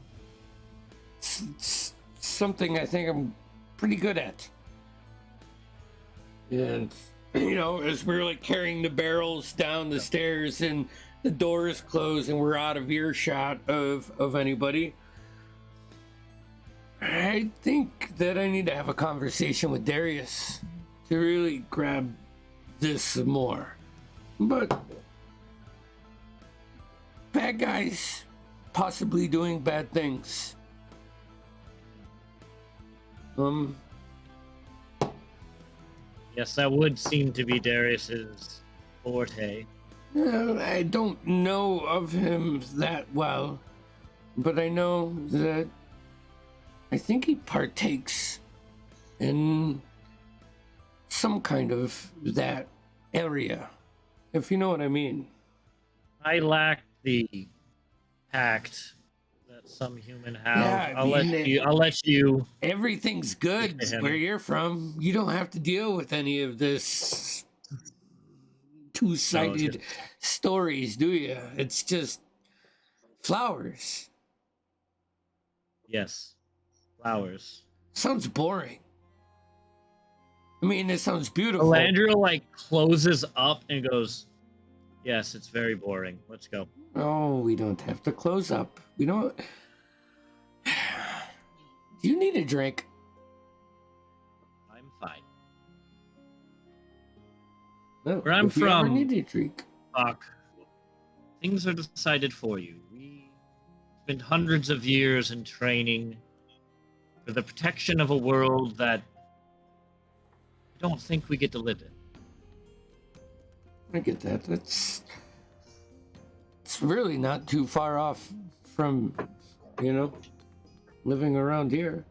It's something I think I'm pretty good at. And, you know, as we're like carrying the barrels down the stairs and the doors close and we're out of earshot of anybody, I think that I need to have a conversation with Darius to really grab this some more. But bad guys possibly doing bad things. Yes, that would seem to be Darius's forte. I don't know of him that well, but I know that I think he partakes in some kind of that area, if you know what I mean. I lack the tact that some human have. Yeah, I'll let you. Everything's good where you're from. You don't have to deal with any of this two-sided stories, do you? It's just flowers. Yes, flowers. Sounds boring. I mean, it sounds beautiful. Elandria like closes up and goes, "Yes, it's very boring. Let's go." Oh, we don't have to close up. We don't. Do you need a drink? I'm fine. No. Where I'm if you ever from, need a drink. Fuck. Things are decided for you. We spent hundreds of years in training for the protection of a world that I don't think we get to live in. I get that. It's really not too far off from, living around here.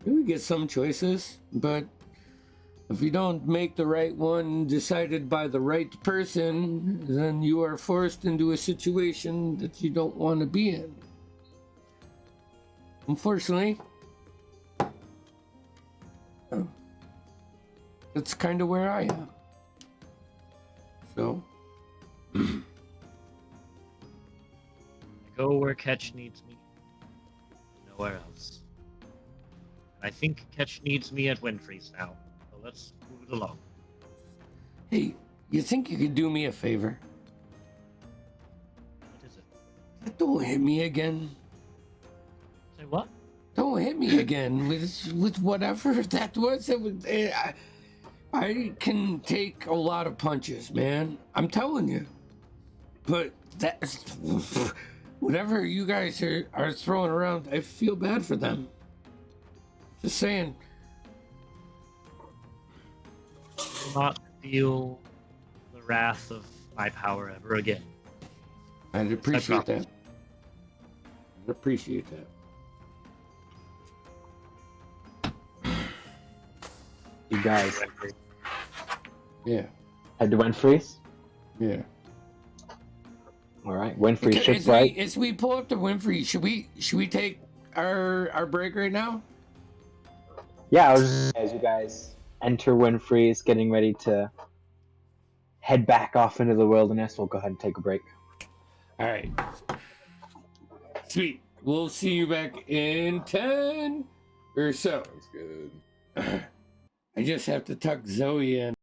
We get some choices, but if you don't make the right one decided by the right person, then you are forced into a situation that you don't want to be in. Unfortunately, that's kind of where I am. So, I go where Ketch needs me. Nowhere else. I think Ketch needs me at Winfrey's now. So let's move it along. hey, you think you could do me a favor? What is it? Don't hit me again. Say what? Don't hit me again with whatever that was. I can take a lot of punches, man. I'm telling you. But whatever you guys are throwing around, I feel bad for them. Just saying. Will not feel the wrath of my power ever again. I'd appreciate that. I'd appreciate that. You guys Yeah. head to Winfrey's. Yeah. All right, Winfrey's ship's right. As we pull up to Winfrey, should we take our break right now? Yeah, as you guys enter Winfrey's, getting ready to head back off into the wilderness, we'll go ahead and take a break. All right. Sweet. We'll see you back in 10 or so. Sounds good. I just have to tuck Zoe in.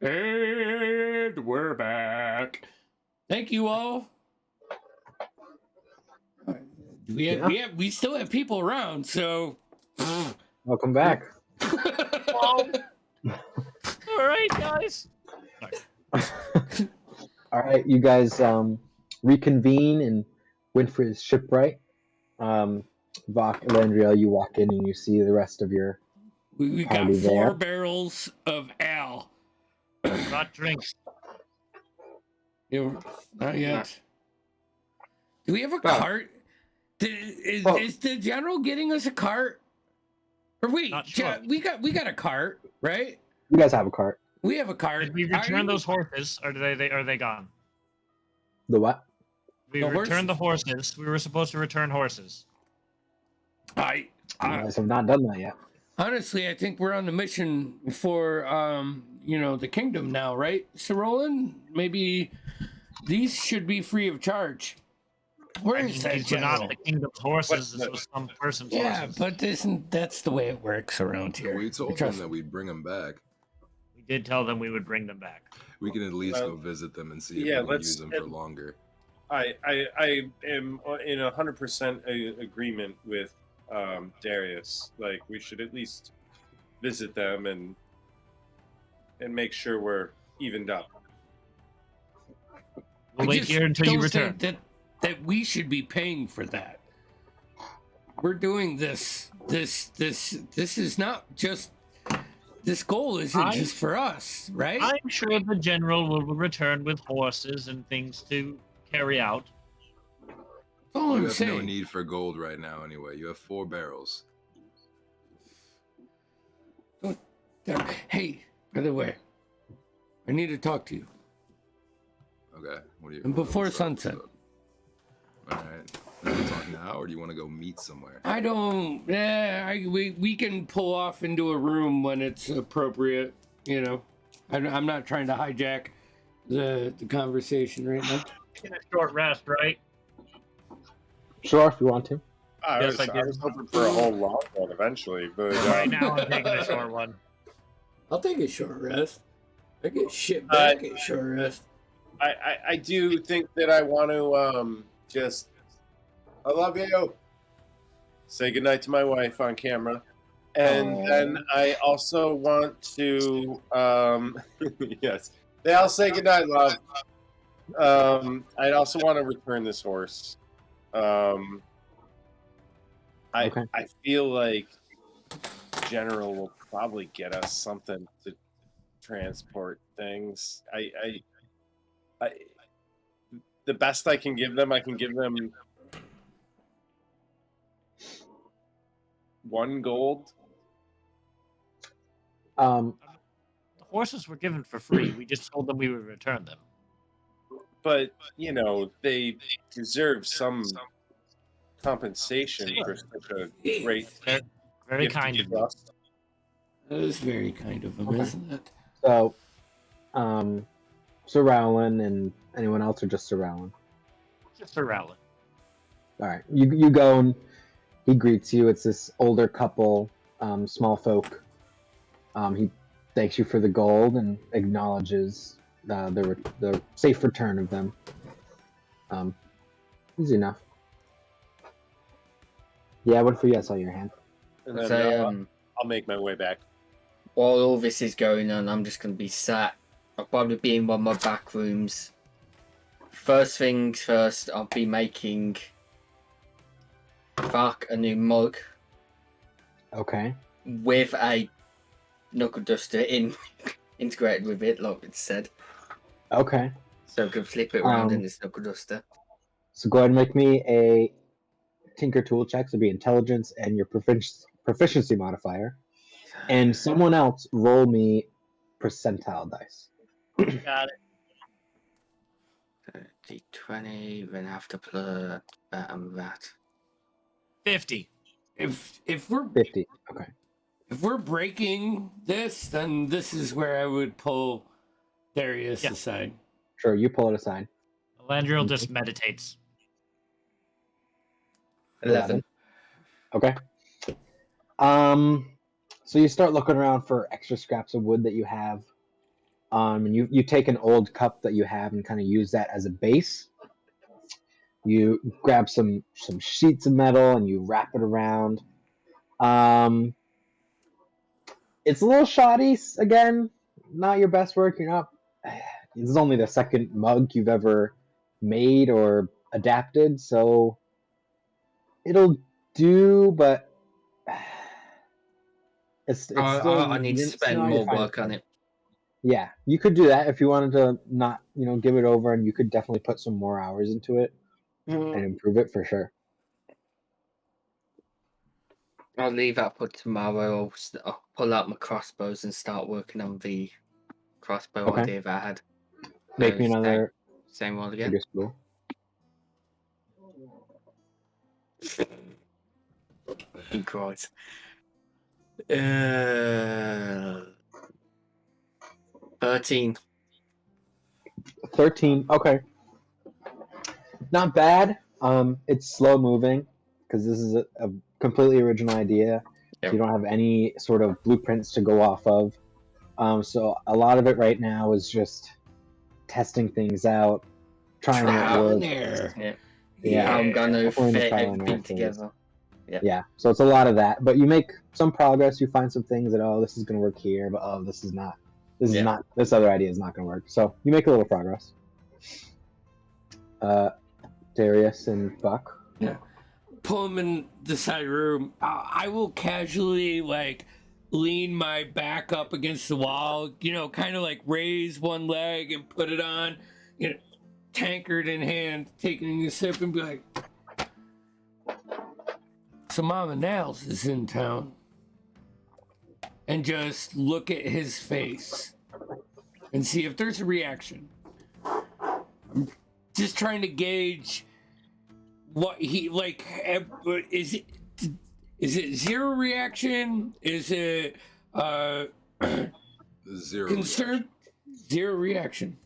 And we're back. Thank you all. We still have people around, so Welcome back. All right, guys. All right, you guys reconvene in Winfrey's shipwright. Vok, Elandriel, you walk in and you see the rest of your we got party 4 there. barrels of ale. Not drinks. Not yet. Do we have a Well, cart? Is well- the general getting us a cart? Or wait, Not sure. we got a cart, right? You guys have a cart. We have a cart. Did we return those horses, or are they gone? The what? We The returned the horses. We were supposed to return horses. You guys have not done that yet. Honestly, I think we're on the mission for the kingdom now, right? Sir Roland? Maybe these should be free of charge. Where is that These were general? not the kingdom's horses. This was some person's Yeah, horses. but that's the way it works around here. We told them that we'd bring them back. We did tell them we would bring them back. We can at least Well, go visit them and see if yeah, we can let's- use them for longer. I am in 100% agreement with Darius. Like, we should at least visit them and make sure we're evened up. We'll I wait just here until you don't return. think that we should be paying for that. We're doing this. This is not just. This goal isn't just for us, right? I'm sure the general will return with horses and things to carry out. That's all You I'm have no saying. need for gold right now anyway. You have 4 barrels. Hey, by the way, I need to talk to you. Okay. What do you? And before what's up, sunset. what's up? All right. Are we talking now, or do you want to go meet somewhere? I don't. We can pull off into a room when it's appropriate. I'm not trying to hijack the conversation right now. In a short rest, right? Sure, if you want to. I Yes, was, I I did. was hoping for a whole long one eventually, but Right now, I'm taking a short one. I'll take a short rest. I get shit back at short rest. I do think that I want to just I love you. Say goodnight to my wife on camera. And then I also want to yes. They all say goodnight, love. I also want to return this horse. Okay. I feel like General will probably get us something to transport things. I the best I can give them 1 gold. Um, The horses were given for free. We just told them we would return them. But they deserve some compensation for such a great Very gift to kind of give you. us. That is very kind of him, Okay. isn't it? so, Sir Rowland and anyone else, or just Sir Rowland? Just for Rowland. All right, you go and he greets you. It's this older couple, small folk. He thanks you for the gold and acknowledges the safe return of them. Easy enough. Yeah, what for you? I saw your hand. And then So, I'll make my way back. while all this is going on, I'm just going to be sat. I'll probably be in one of my back rooms. First things first, I'll be making a new mug Okay. with a knuckle duster integrated with it, like it said. Okay. So I can flip it around in Um, this knuckle duster. So go ahead and make me a Tinker Tool check. So it'll be intelligence and your proficiency modifier. And someone else roll me percentile dice. Got it. D20, then after plus that. 50. If we're 50. Okay. if we're breaking this, then this is where I would pull Darius Yeah. aside. Sure, you pull it aside. Landriel just meditates. 11. Okay. So you start looking around for extra scraps of wood that you have. And you take an old cup that you have and kind of use that as a base. You grab some sheets of metal and you wrap it around. It's a little shoddy again. Not your best work. You're not. This is only the second mug you've ever made or adapted, so it'll do. But it's still. I need to you spend know, you more find work on it. Yeah, you could do that if you wanted to not, give it over, and you could definitely put some more hours into it and improve it for sure. I'll leave that for tomorrow. I'll pull out my crossbows and start working on the crossbow Okay. idea that I had. Make me another Same one again. figure school. He cries. 13. 13. Okay. Not bad. It's slow moving because this is a completely original idea. Yep. So you don't have any sort of blueprints to go off of. So a lot of it right now is just testing things out, trying Trial to and work. error. Yeah. I'm gonna definitely in the fit trial and error everything phase. together. Yeah, so it's a lot of that, but you make some progress. You find some things that this is going to work here, but this is not. This is not. This other idea is not going to work. So you make a little progress. Darius and Buck. Yeah. Pull him in the side room. I will casually lean my back up against the wall. Kind of raise one leg and put it on. Tankard in hand, taking a sip and be like. So Mama Nails is in town. And just look at his face and see if there's a reaction. I'm just trying to gauge what he is it zero reaction? Is it Zero concern? reaction. Zero reaction.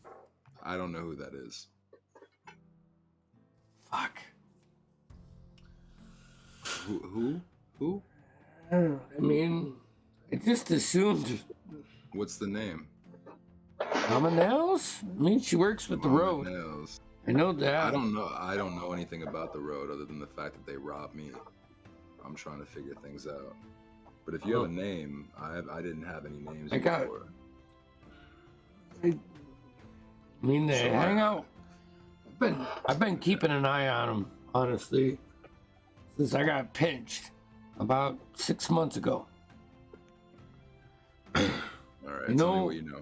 I don't know who that is. Fuck. Who? I mean, I just assumed. What's the name? Mama Nails? I mean, she works with the road. Nails. I know that. I don't know anything about the road other than the fact that they robbed me. I'm trying to figure things out. But if you have a name, I didn't have any names before. I mean, they hang out. I've been keeping an eye on them, honestly, since I got pinched about 6 months ago. All right, tell me what you know.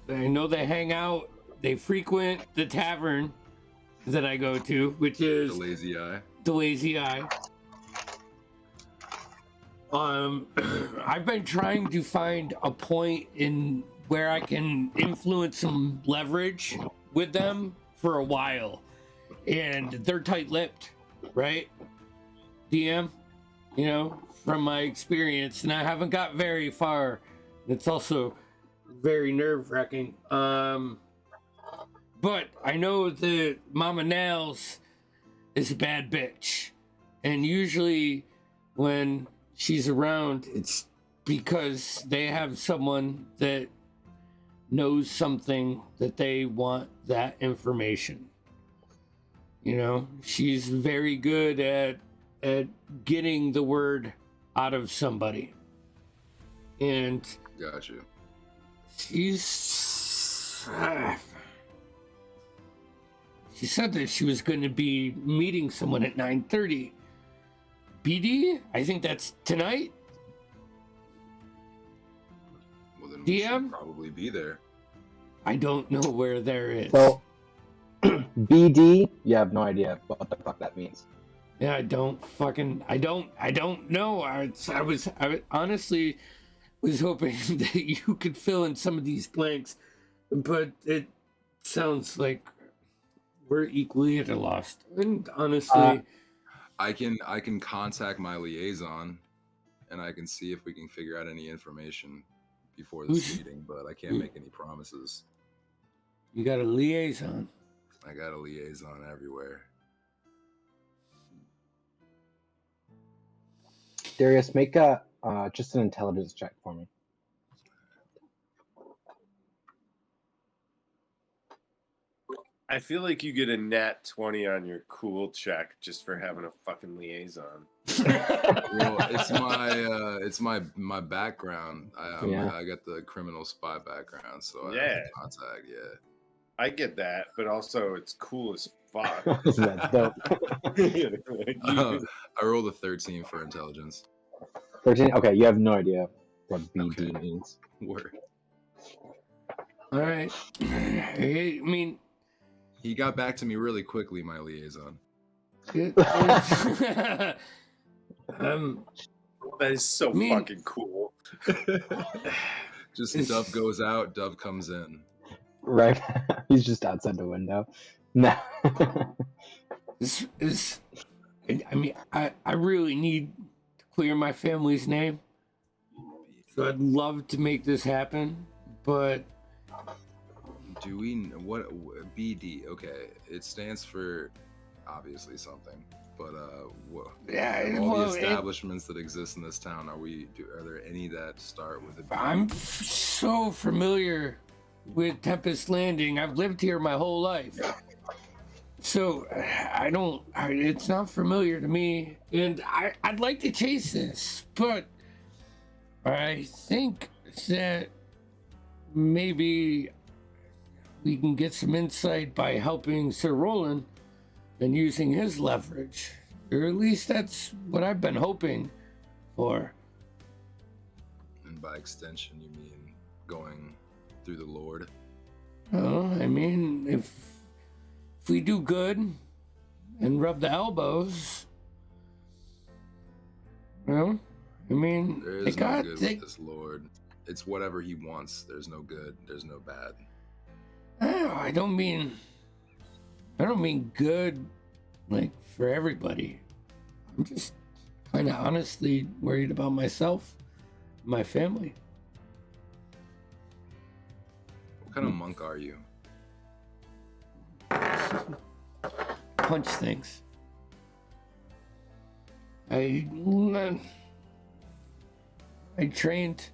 I know they hang out. They frequent the tavern that I go to, which is The Lazy Eye. The Lazy Eye. I've been trying to find a point in where I can influence some leverage with them for a while, and they're tight-lipped, right? DM, from my experience, and I haven't got very far. It's also very nerve-wracking. But I know that Mama Nails is a bad bitch, and usually when she's around, it's because they have someone that knows something that they want that information. She's very good at getting the word out of somebody. And Got you. She's she said that she was going to be meeting someone at 9:30. BD? I think that's tonight. Well, then we DM? should probably be there. I don't know where there is. So, BD, you have no idea what the fuck that means. Yeah, I don't know. I honestly was hoping that you could fill in some of these blanks, but it sounds like we're equally at a loss. And honestly, I can contact my liaison, and I can see if we can figure out any information before this meeting, but I can't make any promises. You got a liaison. I got a liaison everywhere. Darius, make just an intelligence check for me. I feel like you get a nat 20 on your cool check just for having a fucking liaison. Well, it's my background. I got the criminal spy background, so I have contact. Yeah, I get that, but also it's cool as fuck. That's dope. I rolled a 13 for intelligence. 13. Okay, you have no idea what BD means. Word. All right. I mean, He got back to me really quickly, my liaison. That is so fucking cool. Just Dove goes out, Dove comes in. Right. He's just outside the window. No. I really need to clear my family's name. So I'd love to make this happen, but Do we what BD? Okay, it stands for obviously something, but what? All the establishments that exist in this town, are there any that start with a B? I'm so familiar with Tempest Landing. I've lived here my whole life. So it's not familiar to me, and I'd like to chase this, but I think that maybe we can get some insight by helping Sir Roland and using his leverage, or at least that's what I've been hoping for. And by extension, you mean going through the Lord? Well, I mean, if we do good and rub the elbows, well, I mean, There is no good with this Lord. It's whatever he wants. There's no good. There's no bad. I don't mean good, like, for everybody. I'm just kind of honestly worried about myself, my family. What kind of monk are you? Punch things. I trained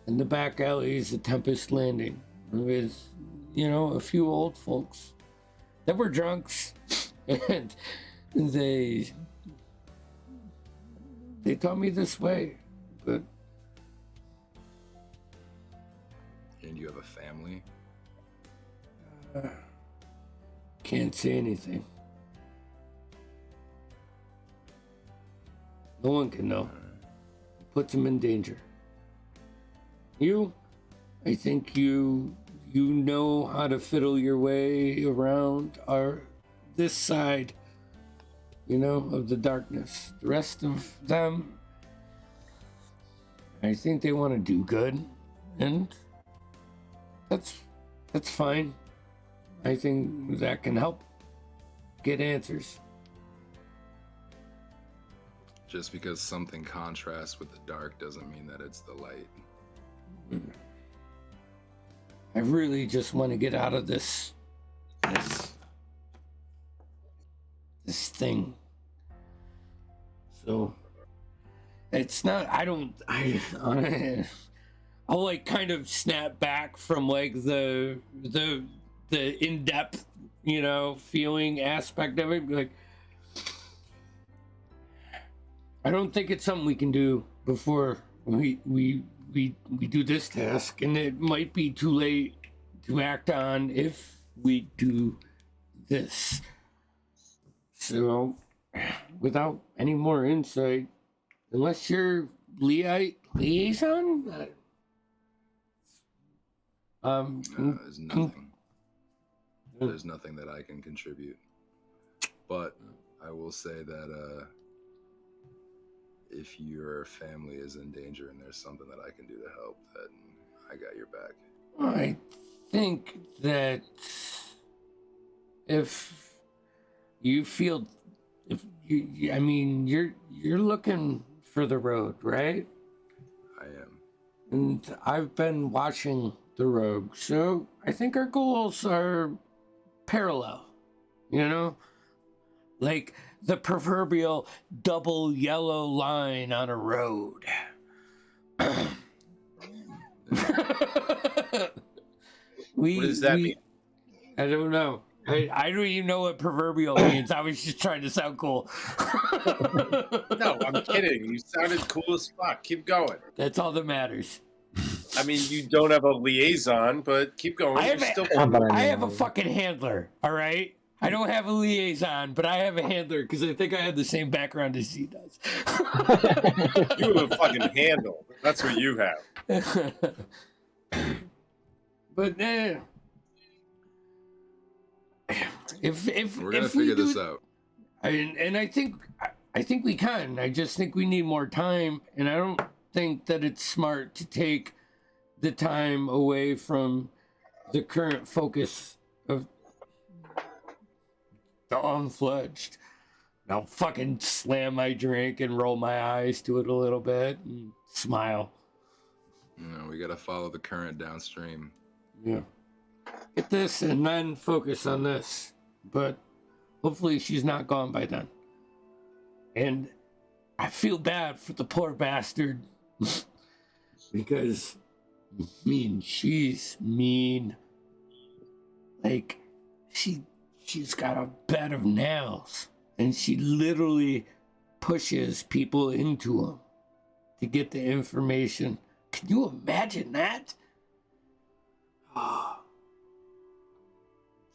in the back alleys of Tempest Landing with, a few old folks that were drunks, and they taught me this way. But And you have a family? can't say anything. No one can know. Puts them in danger. I think you know how to fiddle your way around this side, of the darkness. The rest of them, I think they want to do good, and that's fine. I think that can help get answers. Just because something contrasts with the dark doesn't mean that it's the light. I really just want to get out of this thing. So it's not. I'll like kind of snap back from like the in-depth, feeling aspect of it. Be like, I don't think it's something we can do before we do this task, and it might be too late to act on if we do this. So, without any more insight, unless you're liaison, There's nothing. There's nothing that I can contribute. But I will say that if your family is in danger and there's something that I can do to help, then I got your back. I think that if you feel, you're looking for the road, right? I am. And I've been watching the rogue, so I think our goals are parallel, like the proverbial double yellow line on a road. What does that mean? I don't know. I don't even know what proverbial means. I was just trying to sound cool. No, I'm kidding. You sounded cool as fuck. Keep going. That's all that matters. I mean, you don't have a liaison, but keep going. I You're have, still. I have a fucking handler, all right? I don't have a liaison, but I have a handler because I think I have the same background as he does. You have a fucking handle. That's what you have. But if We're gonna if we figure do, this out. and I think we can. I just think we need more time, and I don't think that it's smart to take the time away from the current focus of the Unfledged. I'll fucking slam my drink and roll my eyes to it a little bit and smile. No, we gotta follow the current downstream. Yeah. Get this and then focus on this. But hopefully she's not gone by then. And I feel bad for the poor bastard. Because, she's mean. Like, she's got a bed of nails. And she literally pushes people into them to get the information. Can you imagine that? Oh,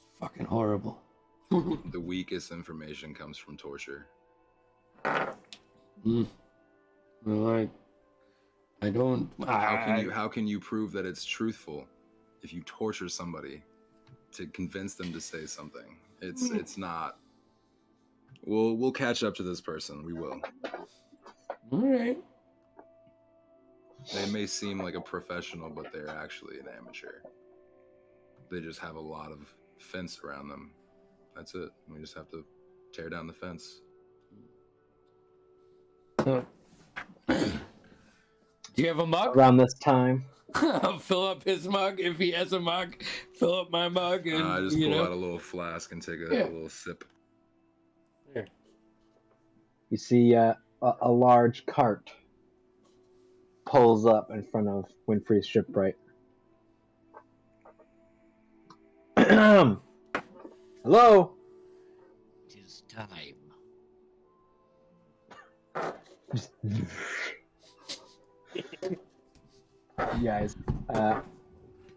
it's fucking horrible. The weakest information comes from torture. Well, I don't. How can you prove that it's truthful if you torture somebody to convince them to say something? It's not. We'll catch up to this person. We will. All right. They may seem like a professional, but they're actually an amateur. They just have a lot of fence around them. That's it. We just have to tear down the fence. Do you have a mug? Around this time. I'll fill up his mug. If he has a mug, fill up my mug. And, I just pull out a little flask and take a little sip. Here. You see a large cart pulls up in front of Winfrey's shipwright. Hello? It is time. You guys,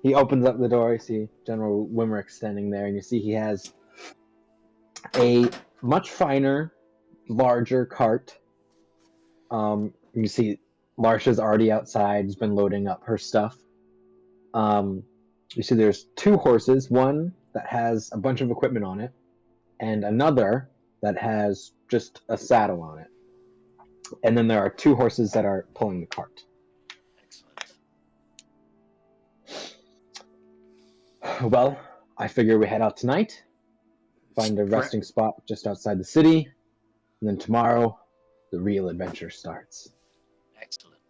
he opens up the door. You see General Wimrick standing there, and you see he has a much finer, larger cart. You see Larsha's already outside. Has been loading up her stuff. You see there's two horses, one that has a bunch of equipment on it, and another that has just a saddle on it. And then there are two horses that are pulling the cart. Excellent. Well, I figure we head out tonight, find a resting spot just outside the city, and then tomorrow, the real adventure starts. Excellent.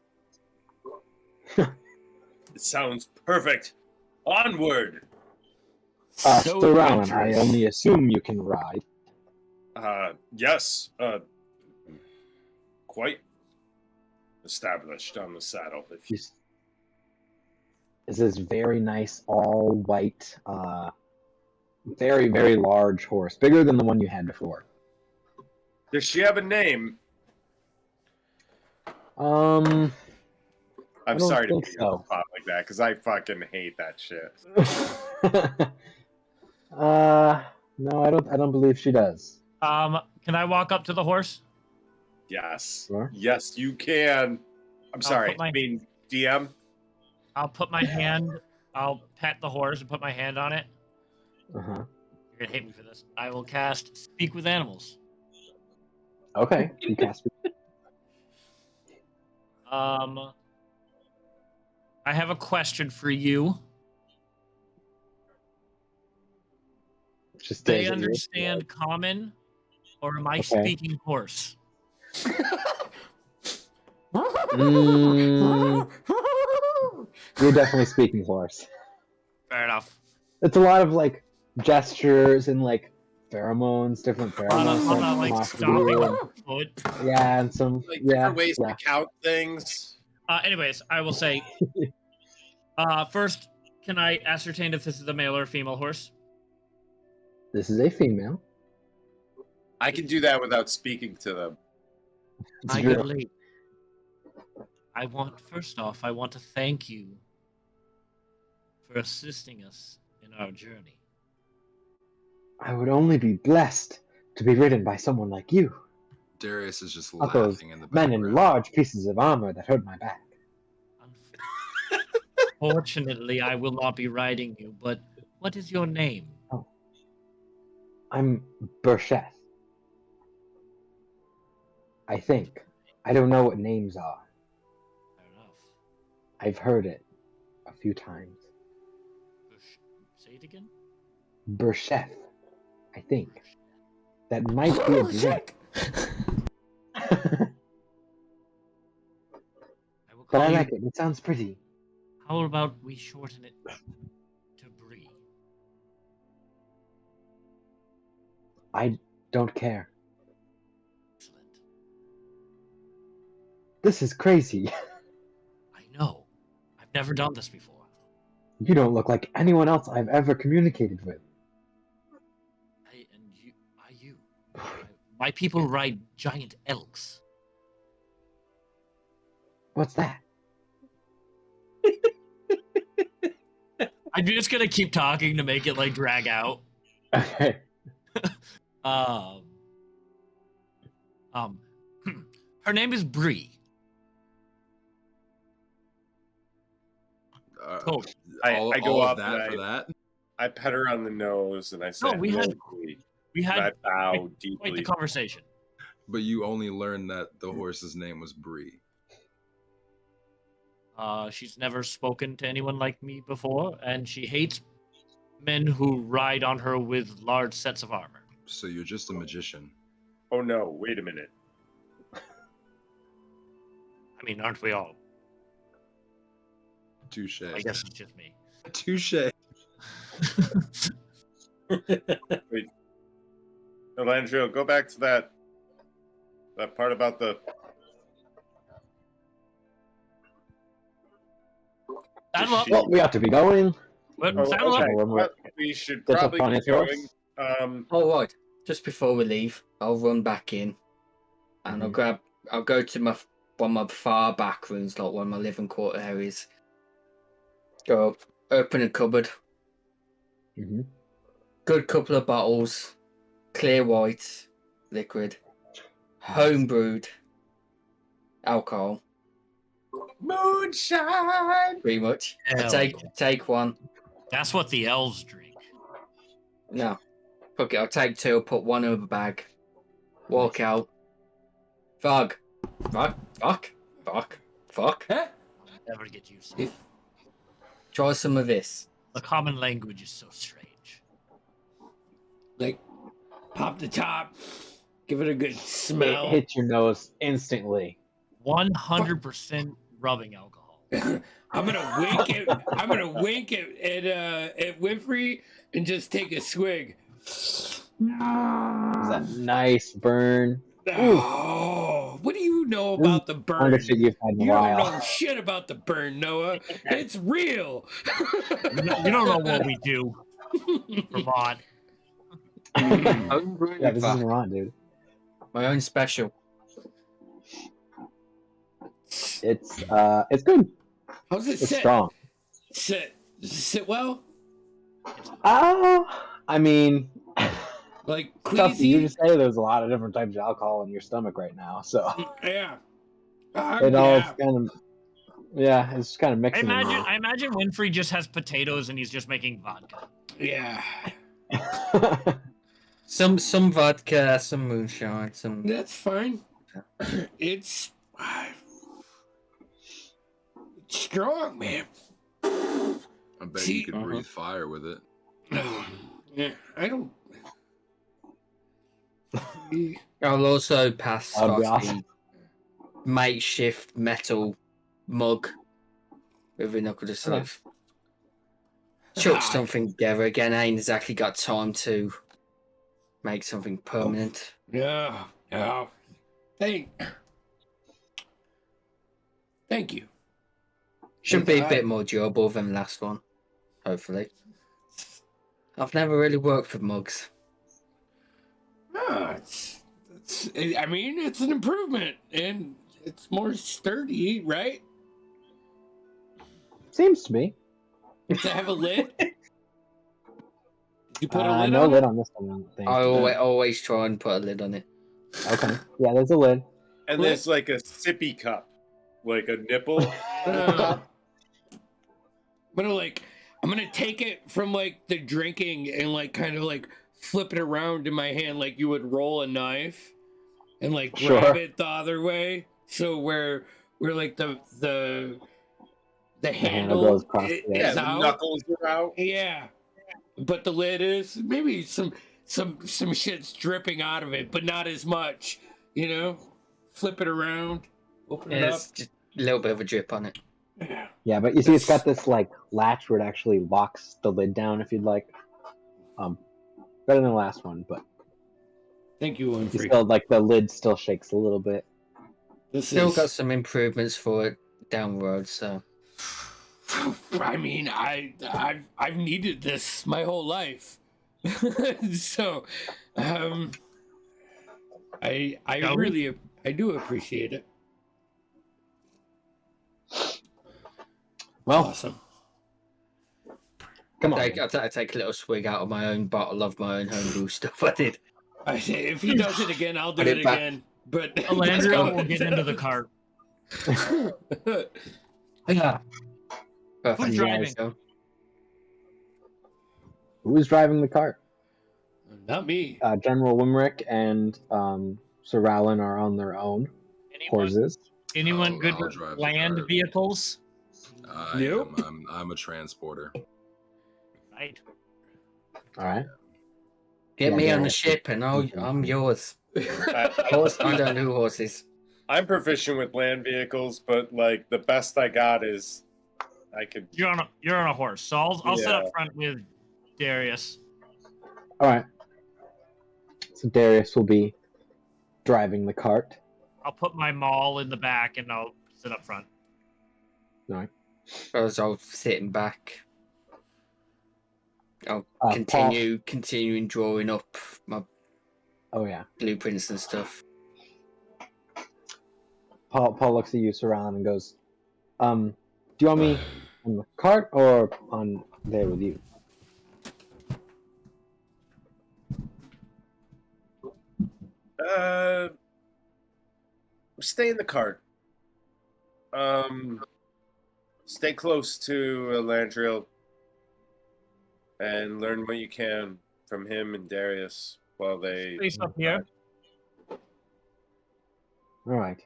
It sounds perfect. Onward. So Rowan, I only assume you can ride. Yes. Quite established on the saddle. If you... This is very nice, all white, very, very large horse, bigger than the one you had before. Does she have a name? I'm sorry to be so like that because I fucking hate that shit. No, I don't believe she does. Can I walk up to the horse? Yes. Sure. Yes, you can. I'm sorry. I mean, DM. I'll put my hand. I'll pet the horse and put my hand on it. Uh-huh. You're gonna hate me for this. I will cast Speak with Animals. Okay, you cast it. I have a question for you. Just They understand common, or am I speaking horse? You're definitely speaking horse. Fair enough. It's a lot of like gestures and like pheromones, different pheromones. Like stomping a foot. Yeah, and some like different ways to count things. Anyways, I will say. First, can I ascertain if this is a male or female horse? This is a female. I can do that without speaking to them. It's My true. good lady, first off, I want to thank you for assisting us in our journey. I would only be blessed to be ridden by someone like you. Darius is just Not those laughing in the men background. in large pieces of armor that hurt my back. Fortunately, I will not be riding you, but what is your name? I'm Bursheth. I think. I don't know what names are. Fair enough. I've heard it a few times. Say it again? Bursheth. I think. That might be a drink. I will But call I you. like it. It sounds pretty. How about we shorten it to Bree? I don't care. Excellent. This is crazy. I know. I've never done this before. You don't look like anyone else I've ever communicated with. You. My people ride giant elks. What's that? I'm just gonna keep talking to make it like drag out. Okay. Her name is Bree. Oh, I go all up of that and for that. I pet her on the nose and I say, No, we "Hello, had- Bree." we And I had bow quite the deeply. conversation. But you only learned that the horse's name was Bree. She's never spoken to anyone like me before, and she hates men who ride on her with large sets of armor. So you're just a magician. Oh no! Wait a minute. I mean, aren't we all? Touche. I guess it's just me. Touche. Elandrio, go back to that part about the. Saddle up. Well, we ought to be going. Saddle up. Okay. When we're- We should Get the probably funny get going. horse. All right. Just before we leave, I'll run back in, and I'll go to one of my far back rooms, like one of my living quarter areas. Go up, open a cupboard. Mhm. Good couple of bottles, clear white liquid, home brewed alcohol. Moonshine. Pretty much. I Hell take one. That's what the elves drink. No. Fuck it, I'll take two, put one in the bag. Walk out. Fuck. Never get used to it. Try some of this. The common language is so strange. Like, pop the top, give it a good It smell. hits your nose instantly. 100% rubbing alcohol. I'm gonna wink at Winfrey and just take a swig. Is that nice burn? Oh, what do you know about the burn? Hardest shit you've had in a You don't while. know shit about the burn, Noah. It's real. You don't know what we do, Vermont. Home brewed Yeah, this vodka. isn't wrong, dude. My own special. It's good. How's it It's sit? strong. Does it sit well? I mean, Like tough for you to queasy? say. There's a lot of different types of alcohol in your stomach right now, so Yeah. it all Yeah. kind of, yeah, it's kind of mixing. in I imagine Winfrey just has potatoes and he's just making vodka. Yeah. there. Some vodka, some moonshine, some. That's fine. It's strong, man. I bet See- you could breathe fire with it. Yeah, I don't. I'll also pass That'd be off awesome. the makeshift metal mug with a knuckle to sort of chuck something together. Again, I ain't exactly got time to make something permanent. Yeah. Yeah. Thank you. Should be a bit more durable than the last one, hopefully. I've never really worked with mugs. I mean, it's an improvement, and it's more sturdy, right? Seems to be. Does it have a lid? Did you put a lid No on lid it? on this one, I don't think. I always try and put a lid on it. Okay. Yeah, there's a lid. And there's like a sippy cup, like a nipple. I'm gonna take it from like the drinking and like kind of like flip it around in my hand like you would roll a knife, and like grab Sure. it the other way. So where like the handle goes across, is Yeah, the out. knuckles are out. Yeah, but the lid is maybe some shit's dripping out of it, but not as much. You know, flip it around, open it up. There's just a little bit of a drip on it. Yeah, but you see, it's got this like latch where it actually locks the lid down if you'd like. Better than the last one, but Thank you, you Winfrey. still like the lid still shakes a little bit. Still got some improvements for it down the road, so. I mean, I've needed this my whole life, so I do appreciate it. Well, Awesome. come on. I take a little swig out of my own bottle of my own homebrew stuff. I did. I say if he does it again, I'll do Put it it back. again. But Alandria will get into the cart. Yeah. Perfect. Who's driving? So, Who's driving the cart? Not me. General Wimrick and Sir Rowland are on their own horses. Anyone good I'll with drive the land cart. vehicles? Nope. I'm a transporter. Right. All right. get Yeah, me on yeah. the ship and I'm yours. I don't do horses. I'm proficient with land vehicles, but like the best I got is I could. You're on a horse, so I'll sit Yeah. up front with Darius. All right. So Darius will be driving the cart. I'll put my maul in the back and I'll sit up front. All right. As I'll sitting back. I'll Paul. continuing drawing up my Oh yeah. blueprints and stuff. Paul looks at you, Sir Rowland, and goes, "Do you want me on the cart or on there with you?" Stay in the cart. Stay close to Landriel and learn what you can from him and Darius while they. Space up here. All right.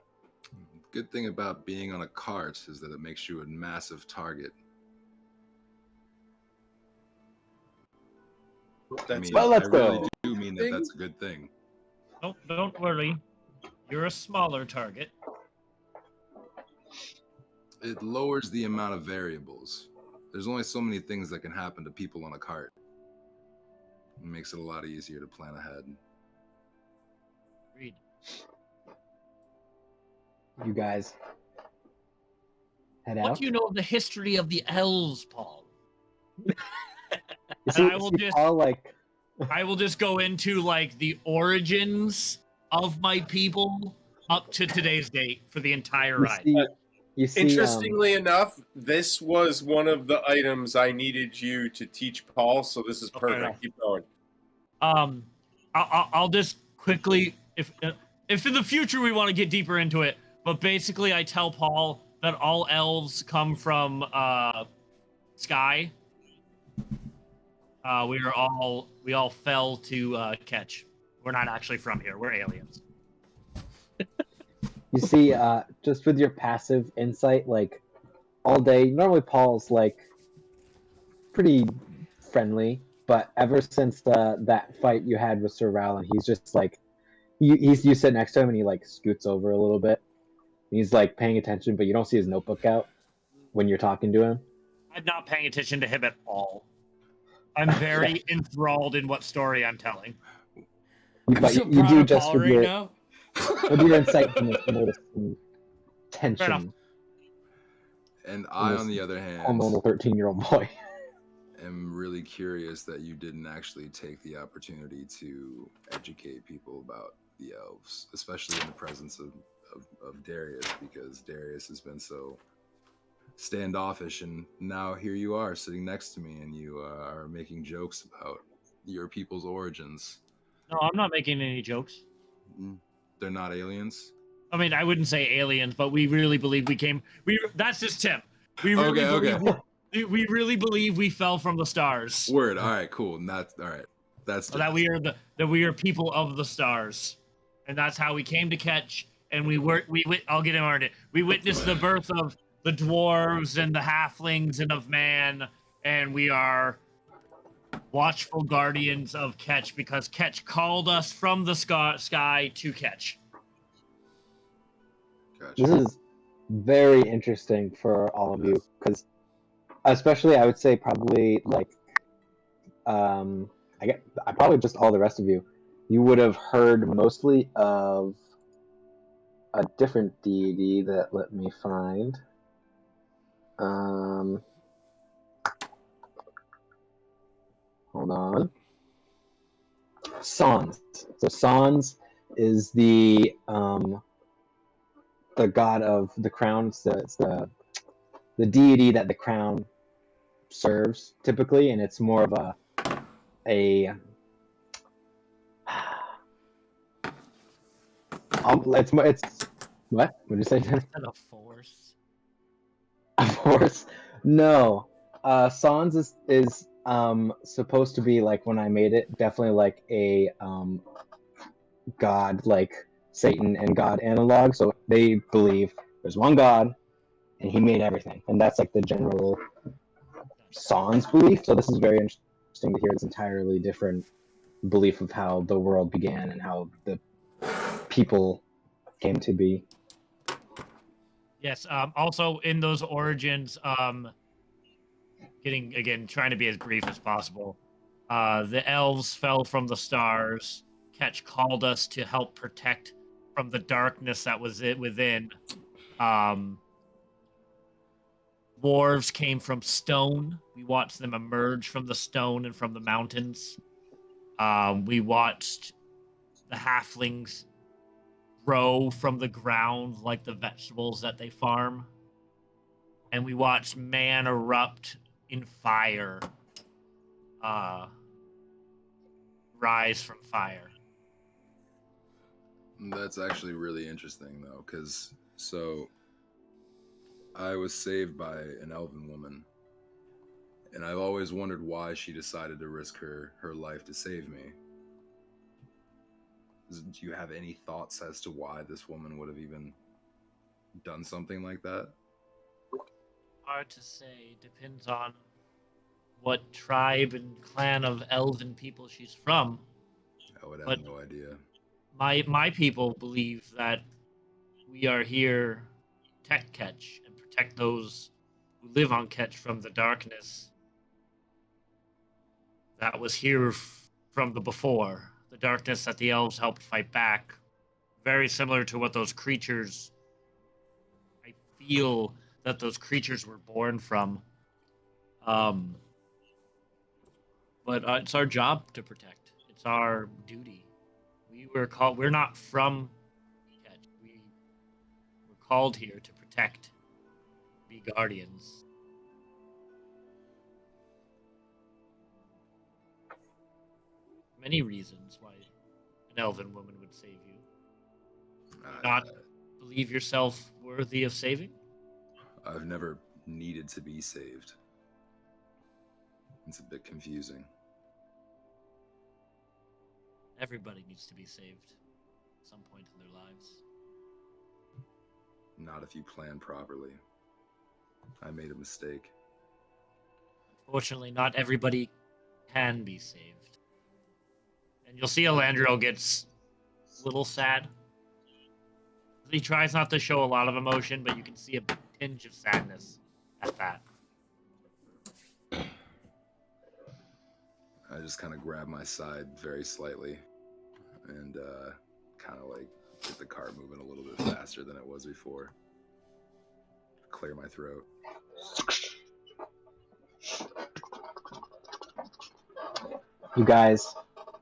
Good thing about being on a cart is that it makes you a massive target. I mean, Well, let's I really go. do mean that that's a good thing. Don't worry. You're a smaller target. It lowers the amount of variables. There's only so many things that can happen to people on a cart. It makes it a lot easier to plan ahead. Read. You guys head What out. do you know of the history of the elves, Paul? You see, I will see just- Paul like I will just go into like the origins of my people up to today's date for the entire you ride. see, you see Interestingly enough, this was one of the items I needed you to teach Paul, so this is perfect. Okay. Keep going. I'll just quickly, if in the future we want to get deeper into it, but basically I tell Paul that all elves come from Sky. We all fell to catch. We're not actually from here. We're aliens. You see, just with your passive insight, like all day. Normally, Paul's like pretty friendly, but ever since that fight you had with Sir Rowland, he's just like you sit next to him and he like scoots over a little bit. He's like paying attention, but you don't see his notebook out when you're talking to him. I'm not paying attention to him at all. I'm very enthralled in what story I'm telling. But so you proud do of just Paul with right your now. with your insight, you notice some Fair enough. tension. And I, on the other hand, Hormonal 13-year-old boy. am really curious that you didn't actually take the opportunity to educate people about the elves, especially in the presence of Darius, because Darius has been so standoffish, and now here you are sitting next to me, and you are making jokes about your people's origins. No, I'm not making any jokes. They're not aliens. I mean, I wouldn't say aliens, but we really believe we came. That's just Tim. We really Okay, believe we really believe we fell from the stars. Word. All right, cool. Not all right. That's That we are people of the stars, and that's how we came to catch. And I'll get him on it. We witnessed the birth of the dwarves and the halflings and of man, and we are watchful guardians of Ketch because Ketch called us from the sky to catch. Gotcha. This is very interesting for all of you, because especially I would say probably like I probably just all the rest of you would have heard mostly of a different deity that let me find. Hold on. Sans. So Sans is the god of the crown. It's the deity that the crown serves typically, and it's more of a it's what would you say? Is that a force? A force? No. Sans is supposed to be, like, when I made it, definitely like a god, like Satan and God analog. So they believe there's one god and he made everything, and that's like the general Sans belief. So this is very interesting to hear this entirely different belief of how the world began and how the people came to be. Yes. Also, in those origins, trying to be as brief as possible. The elves fell from the stars. Ketch called us to help protect from the darkness that was within. Dwarves came from stone. We watched them emerge from the stone and from the mountains. We watched the halflings grow from the ground like the vegetables that they farm. And we watched man erupt in fire, rise from fire. That's actually really interesting, though, because I was saved by an elven woman, and I've always wondered why she decided to risk her life to save me. Do you have any thoughts as to why this woman would have even done something like that? Hard to say. Depends on what tribe and clan of elven people she's from. I would have no idea. My people believe that we are here to protect Ketch and protect those who live on Ketch from the darkness that was here from the before. The darkness that the elves helped fight back. Very similar to what those creatures... I feel that those creatures were born from. But it's our job to protect. It's our duty. We're not from Ketch. We're called here to protect, be guardians. Many reasons why an elven woman would save you. Do you not believe yourself worthy of saving? I've never needed to be saved. It's a bit confusing. Everybody needs to be saved at some point in their lives. Not if you plan properly. I made a mistake. Fortunately, not everybody can be saved. And you'll see Elandriel gets a little sad. He tries not to show a lot of emotion, but you can see a tinge of sadness at that. I just kind of grab my side very slightly and kind of like get the cart moving a little bit faster than it was before. Clear my throat. You guys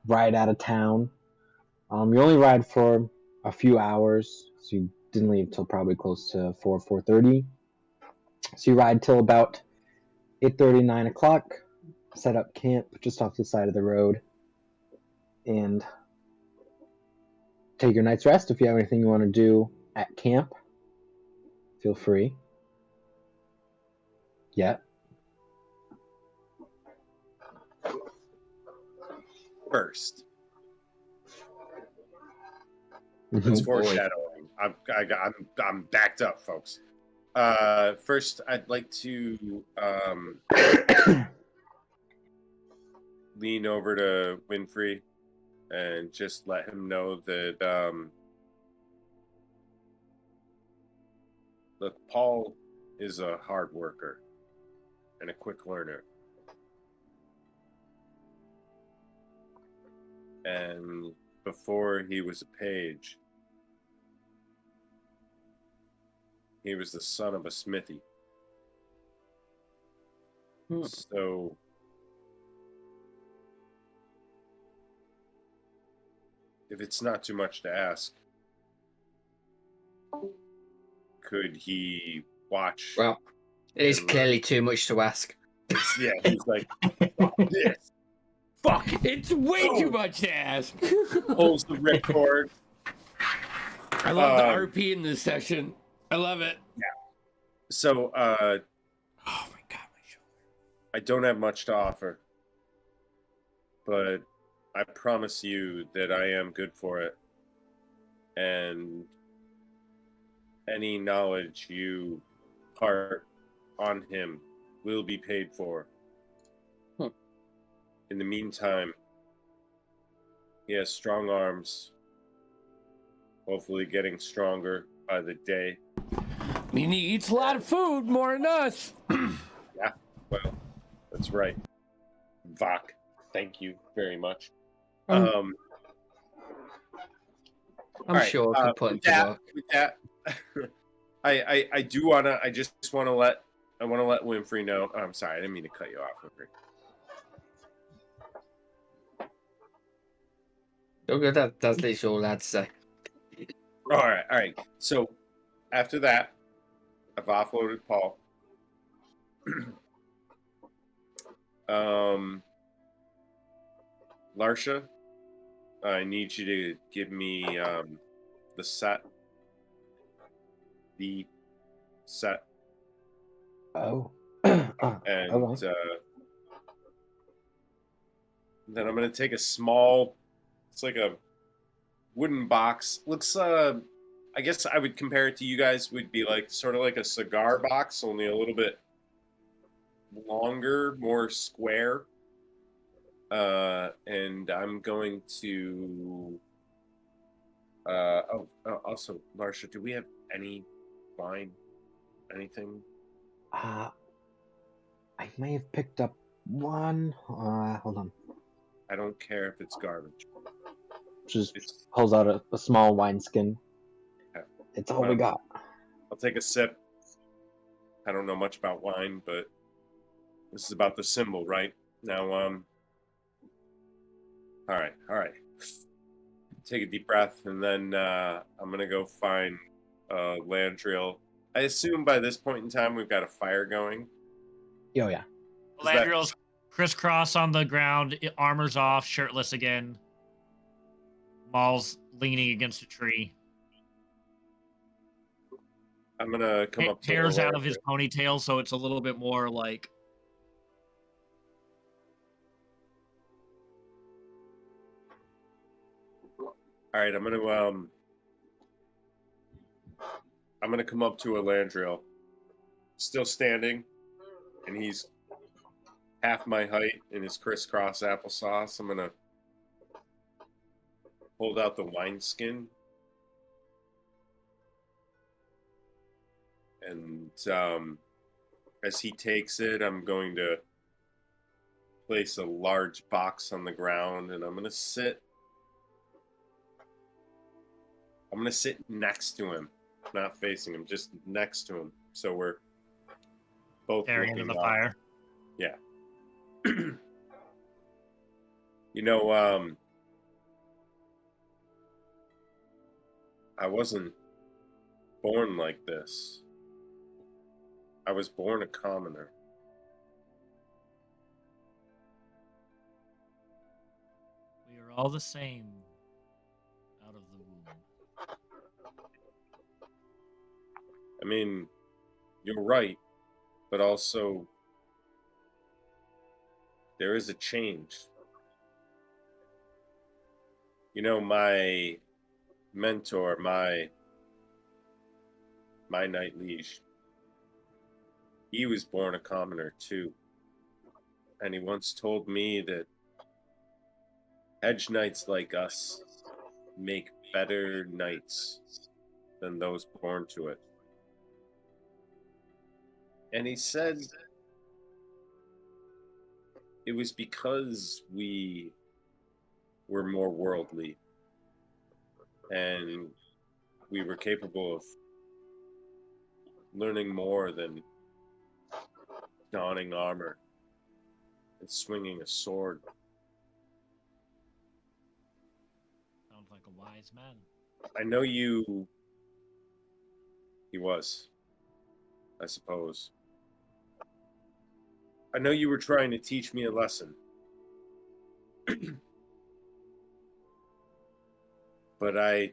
ride out of town. You only ride for a few hours, so you didn't leave till probably close to 4:30. So you ride till about 8:30, 9 o'clock. Set up camp just off the side of the road, and take your night's rest. If you have anything you want to do at camp, feel free. Yeah. First, Mhm. it's Oh, boy. foreshadowing. I'm backed up, folks. First, I'd like to lean over to Winfrey and just let him know that look, Paul is a hard worker and a quick learner. And before he was a page, he was the son of a smithy. So if it's not too much to ask, could he watch? Well, it is and clearly too much to ask. yeah, he's like, fuck this. Fuck it. It's way too much to ask. Pulls the ripcord. I love the RP in this session. I love it. So, Oh my god, my shoulder. I don't have much to offer, but I promise you that I am good for it. And any knowledge you part on him will be paid for. In the meantime, he has strong arms, hopefully getting stronger by the day. I mean, he eats a lot of food, more than us. Yeah, well, that's right. Vok, thank you very much. I'm Alright, sure I can put him with to that, work. with that, I do wanna. I just want to let Winfrey know. Oh, I'm sorry, I didn't mean to cut you off, Winfrey. Okay, that's literally all I had to say. All right. So after that, I've offloaded Paul. Larsha, I need you to give me the set. The set. Oh. And Okay. then I'm gonna take a small. It's like a wooden box. Looks. I guess I would compare it to you guys. Would be like sort of like a cigar box, only a little bit longer, more square. And I'm going to. Also, Larsha, do we have any wine? Anything? I may have picked up one. Hold on. I don't care if it's garbage. Just It's, pulls out a small wineskin. Okay. It's all we got. I'll take a sip. I don't know much about wine, but this is about the symbol, right? Now, all right. Take a deep breath, and then I'm gonna go find Landriel. I assume by this point in time we've got a fire going. Oh yeah. Landriel's crisscross on the ground, armor's off, shirtless again. Maul's leaning against a tree. I'm gonna come up to Hairs out Landriel. of his ponytail, so it's a little bit more like. All right, I'm gonna come up to Landriel, still standing, and he's half my height in his crisscross applesauce. I'm gonna hold out the wineskin, and as he takes it, I'm going to place a large box on the ground, and I'm gonna sit next to him, not facing him, just next to him. So we're both Staring looking into the up. fire. Yeah. You know, I wasn't born like this. I was born a commoner. We are all the same out of the womb. I mean, you're right, but also there is a change. You know, my mentor, my knight liege, he was born a commoner too. And he once told me that hedge knights like us make better knights than those born to it. And he said it was because we were more worldly and we were capable of learning more than donning armor and swinging a sword. Sounds like a wise man. I know you. He was, I suppose. I know you were trying to teach me a lesson. But I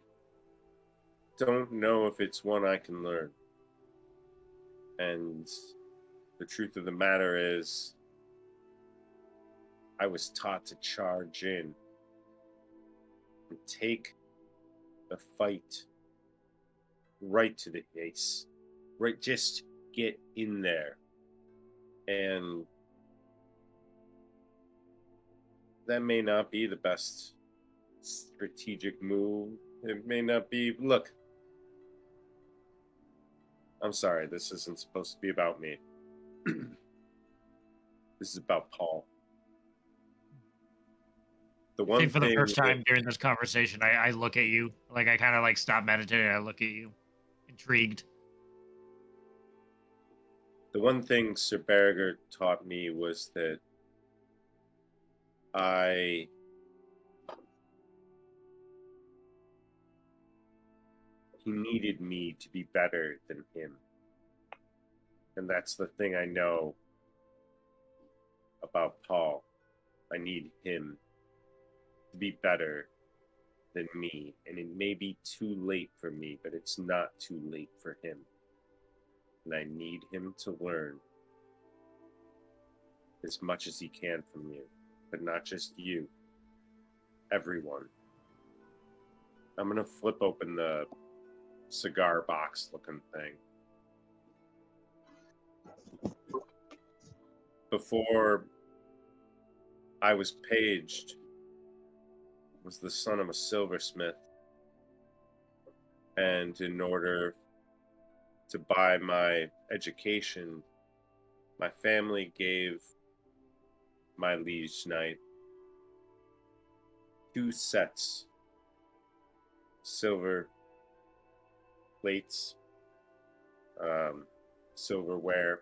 don't know if it's one I can learn. And the truth of the matter is, I was taught to charge in and take the fight right to the face. Right, just get in there. And that may not be the best strategic move. It may not be. Look, I'm sorry, this isn't supposed to be about me. This is about Paul. The I one think for the thing first time during this conversation, I look at you. Like, I kind of like stop meditating. I look at you, intrigued. The one thing Sir Berger taught me was that he needed me to be better than him. And that's the thing I know about Paul. I need him to be better than me. And it may be too late for me, but it's not too late for him. And I need him to learn as much as he can from you. But not just you. Everyone. I'm going to flip open the cigar box looking thing. Before I was paged, was the son of a silversmith. And in order to buy my education, my family gave my liege knight 2 sets silver plates, silverware,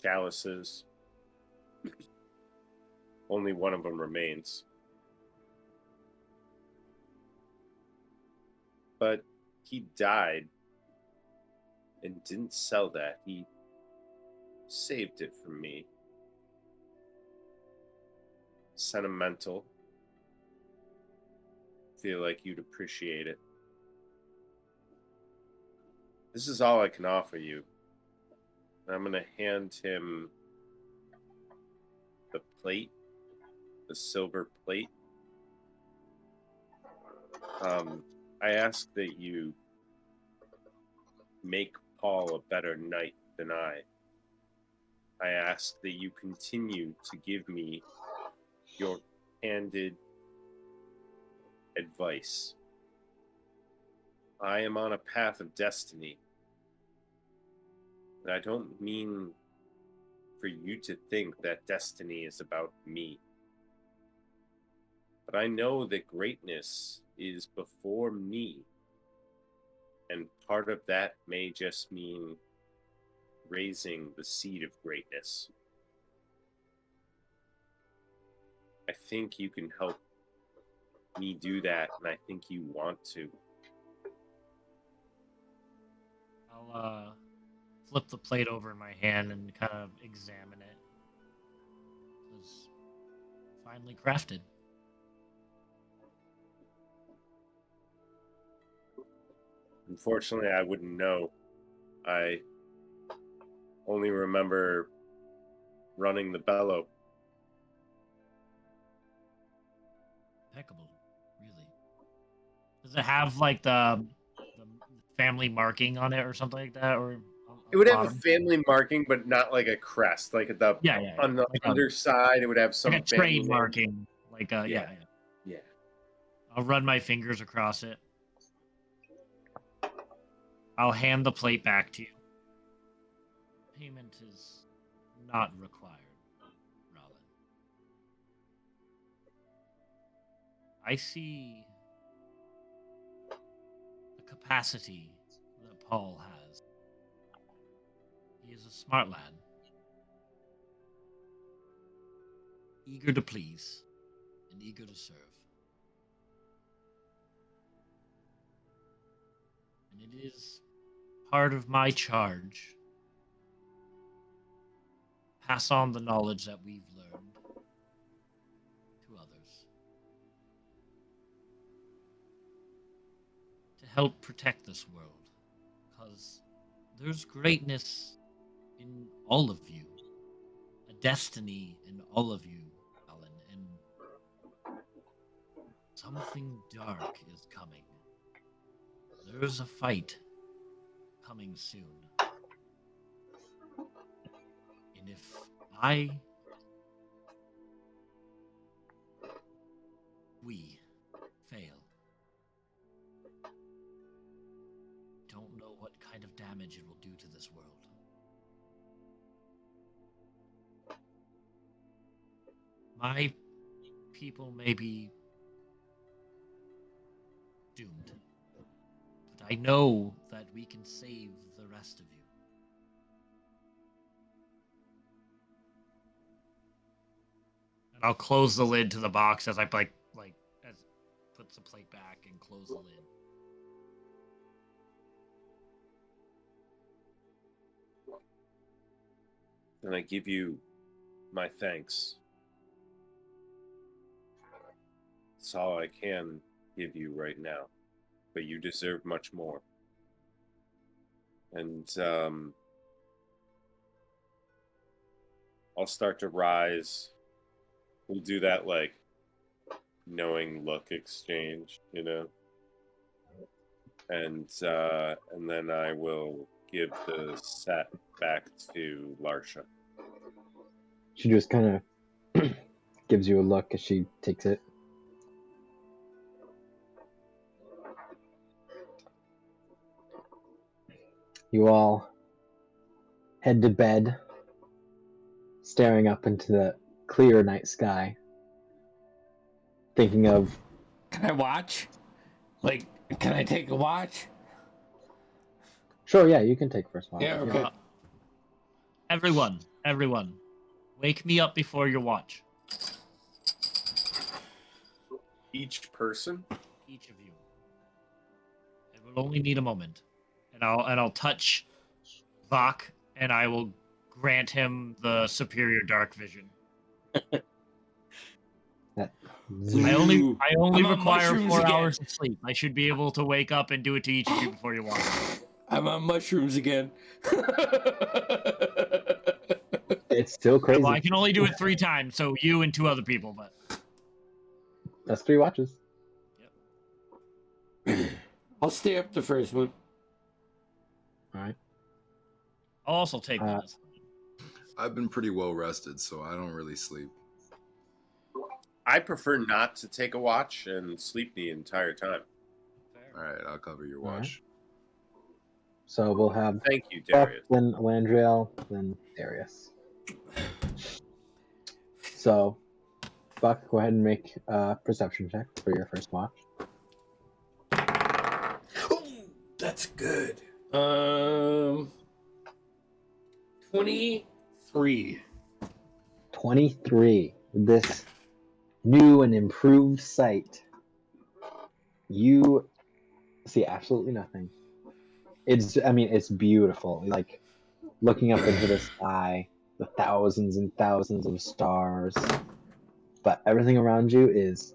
chalices. Only one of them remains. But he died and didn't sell that. He saved it for me. Sentimental. Feel like you'd appreciate it. This is all I can offer you. I'm going to hand him the plate, the silver plate. I ask that you make Paul a better knight than I. I ask that you continue to give me your candid advice. I am on a path of destiny. And I don't mean for you to think that destiny is about me. But I know that greatness is before me. And part of that may just mean raising the seed of greatness. I think you can help me do that, and I think you want to. I'll flip the plate over in my hand and kind of examine it. It was finely crafted. Unfortunately, I wouldn't know. I only remember running the bellow. Impeccable, really. Does it have like the family marking on it or something like that, or It would have a bottom? family marking, but not like a crest. Like at the Yeah. on the Like underside, it would have some like a family trade name. marking, like Yeah. I'll run my fingers across it. I'll hand the plate back to you. Payment is not required, Rollin. I see the capacity that Paul has. He is a smart lad, eager to please and eager to serve. And it is part of my charge to pass on the knowledge that we've learned to others, to help protect this world, because there's greatness in all of you, a destiny in all of you, Alan, and something dark is coming. There's a fight coming soon. And if we fail, don't know what kind of damage it will do to this world. My people may be doomed, but I know that we can save the rest of you. And I'll close the lid to the box as I as puts the plate back and close the lid. And I give you my thanks. It's all I can give you right now, but you deserve much more. And I'll start to rise. We'll do that like knowing look exchange, you know. And then I will give the set back to Larsha. She just kind of gives you a look as she takes it. You all head to bed, staring up into the clear night sky, thinking of... Can I watch? Like, can I take a watch? Sure, yeah, you can take first watch. Yeah, okay. Everyone, wake me up before your watch. Each person? Each of you. It will only need a moment. And I'll touch Vok, and I will grant him the superior dark vision. I only require 4 hours of sleep. I should be able to wake up and do it to each of you before you watch. I'm on mushrooms again. It's still crazy. Well, I can only do it 3 times, so you and 2 other people, but that's 3 watches. Yep. I'll stay up the first one. All right. I'll also take one. I've been pretty well rested, so I don't really sleep. I prefer not to take a watch and sleep the entire time. All right, I'll cover your All right. watch. So we'll have Thank you, Buck, Darius. then Landriel, then Darius. So, Buck, go ahead and make a perception check for your first watch. Oh, that's good. 23. 23. This new and improved sight. You see absolutely nothing. it's beautiful. Like looking up into the sky, the thousands and thousands of stars, but everything around you is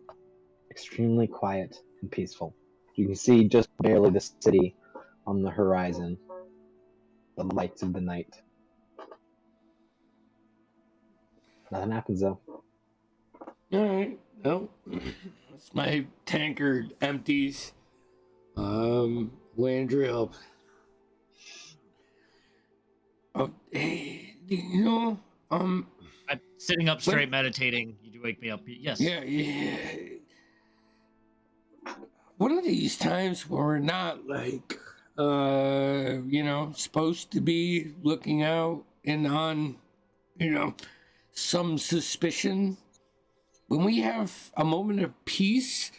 extremely quiet and peaceful. You can see just barely the city on the horizon, the lights of the night. Nothing happens though. All right. Well, my tankard empties. Landrill. Oh, hey, I'm sitting up straight meditating. You do wake me up. Yes. Yeah. One of these times where we're not like, supposed to be looking out and on, some suspicion. When we have a moment of peace,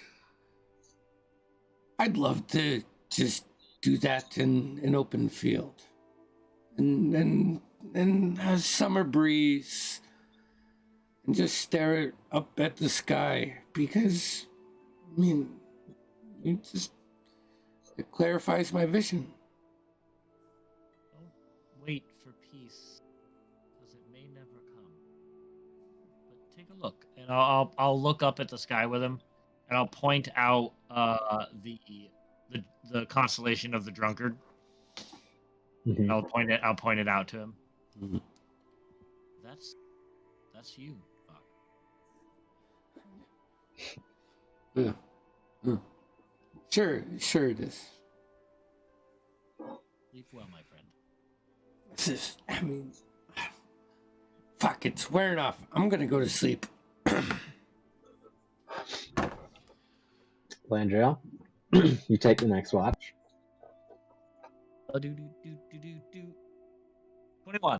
I'd love to just do that in an open field, and a summer breeze, and just stare up at the sky because, it clarifies my vision. Don't wait for peace, because it may never come. But take a look, and I'll look up at the sky with him, and I'll point out the constellation of the drunkard. Mm-hmm. I'll point it out to him. Mm-hmm. That's you, Buck. Yeah. Sure it is. Sleep well, my friend. This is, fuck, it's wearing off. I'm gonna go to sleep. Landriel, you take the next watch. 21.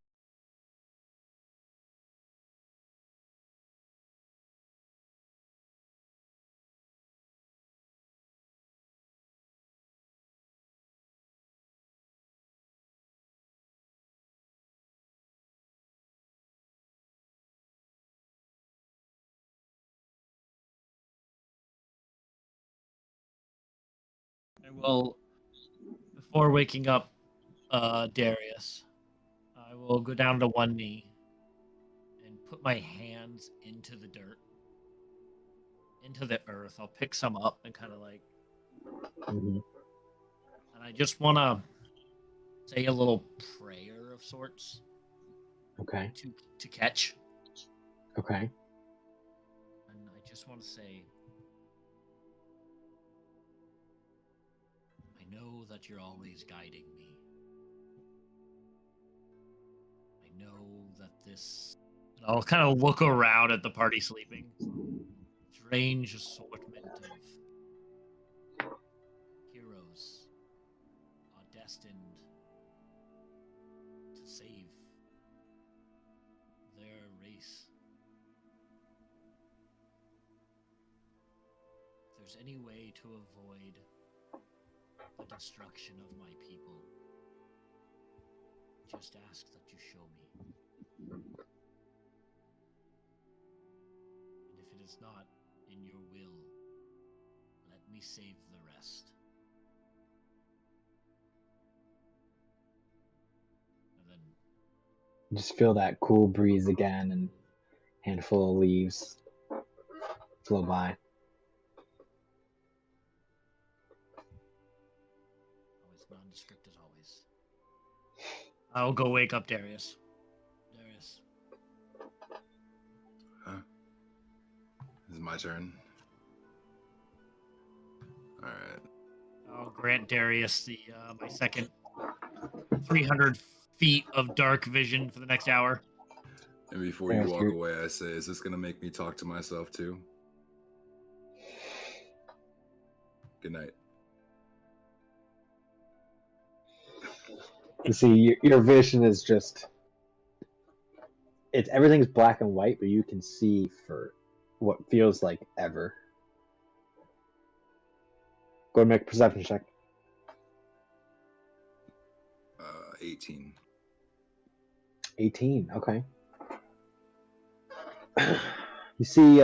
I will, before waking up Darius, I will go down to one knee and put my hands into the dirt, into the earth. I'll pick some up and kind of like, Mm-hmm. and I just want to say a little prayer of sorts Okay. to catch. Okay. And I just want to say, I know that you're always guiding me. I know that this... And I'll kind of look around at the party sleeping. Strange assortment of heroes are destined to save their race. If there's any way to avoid the destruction of my people, just ask that you show me. And if it is not in your will, let me save the rest. And then Just feel that cool breeze again, and handful of leaves flow by. always nondescript as always. I'll go wake up Darius. Darius. This is my turn. All right. I'll grant Darius the my second 300 feet of dark vision for the next hour. And before you walk away, I say, is this going to make me talk to myself too? Good night. You see, your vision is just... everything's black and white, but you can see for what feels like ever. Go and make a perception check. 18. 18, okay. You see,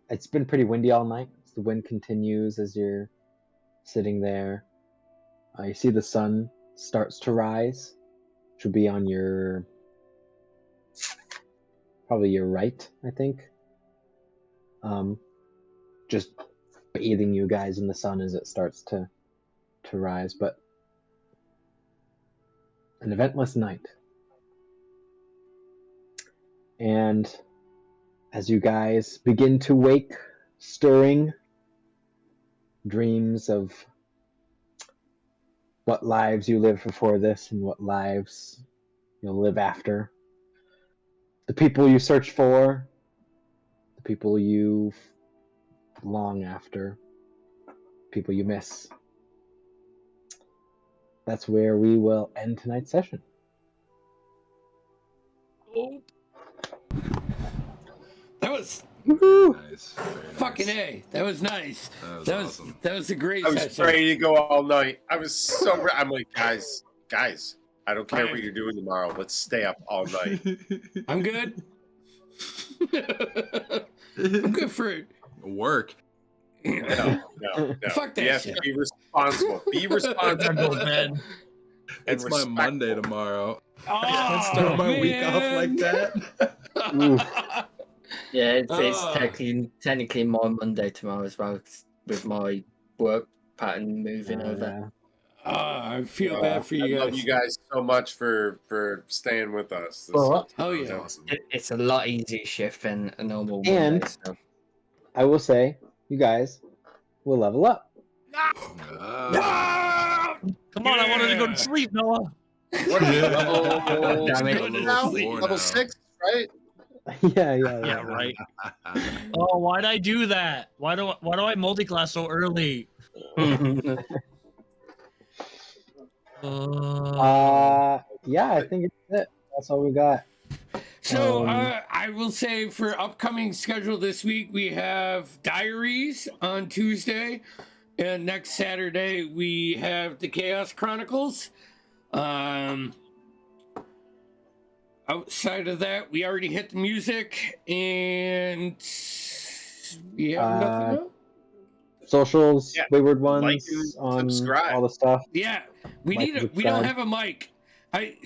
it's been pretty windy all night. The wind continues as you're sitting there. You see the sun starts to rise, which would be on your, probably your right, I think. Just bathing you guys in the sun as it starts to rise, but an eventless night. And as you guys begin to wake, stirring dreams of what lives you lived before this and what lives you'll live after, the people you search for, the people you long after, people you miss. That's where we will end tonight's session. Oh. That was Nice. Very fucking nice. A. That was nice. That was awesome. That was a great I was session. ready to go all night. I was so I'm like, guys, I don't care Fine. what you're doing tomorrow. Let's stay up all night. I'm good. I'm good for it. Work. No. Fuck that You have shit. to be responsible. Be responsible. Man. It's my respectful. Monday tomorrow. Oh, Start my week off like man. that. Yeah, it's Oh. technically my Monday tomorrow as well, with my work pattern moving over. Oh, I feel bad for you I love guys. you guys so much for staying with us. This Well, was Oh, yeah. awesome. It's a lot easier shift than a normal And- Monday. So. I will say, you guys will level up. Ah. Come on, I wanted to go Yeah. to sleep, Noah. What are you, level Damn it. Go to now? sleep. Level 6, right? Yeah. Yeah, right. Oh, why'd I do that? Why do I multi-class so early? Yeah, I think it's it. That's all we got. So Um, I will say for upcoming schedule this week, we have Diaries on Tuesday, and next Saturday we have the Chaos Chronicles. Outside of that, we already hit the music, and we have nothing else. Socials, Yeah. Wayward Like Ones, and on subscribe. all the stuff. Yeah, we Like need and we don't subscribe. have a mic. Hey,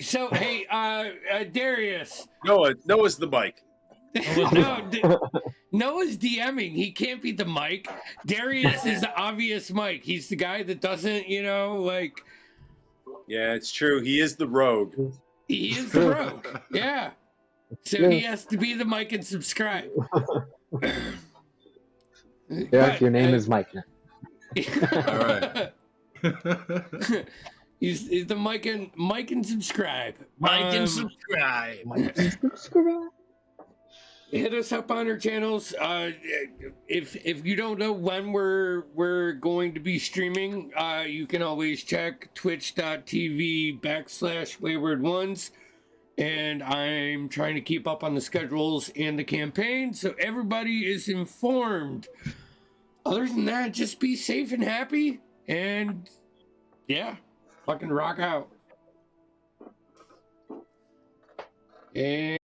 Darius. Noah's the mic. Noah's DMing. He can't be the mic. Darius is the obvious mic. He's the guy that doesn't, like. Yeah, it's true. He is the rogue. He is the rogue. Yeah. So he has to be the mic and subscribe. Derek, your name is Mike now. All right. He's the mic and subscribe. Like and subscribe. Hit us up on our channels. If you don't know when we're going to be streaming, you can always check twitch.tv/Wayward Ones. And I'm trying to keep up on the schedules and the campaign so everybody is informed. Other than that, just be safe and happy. And fucking rock out. And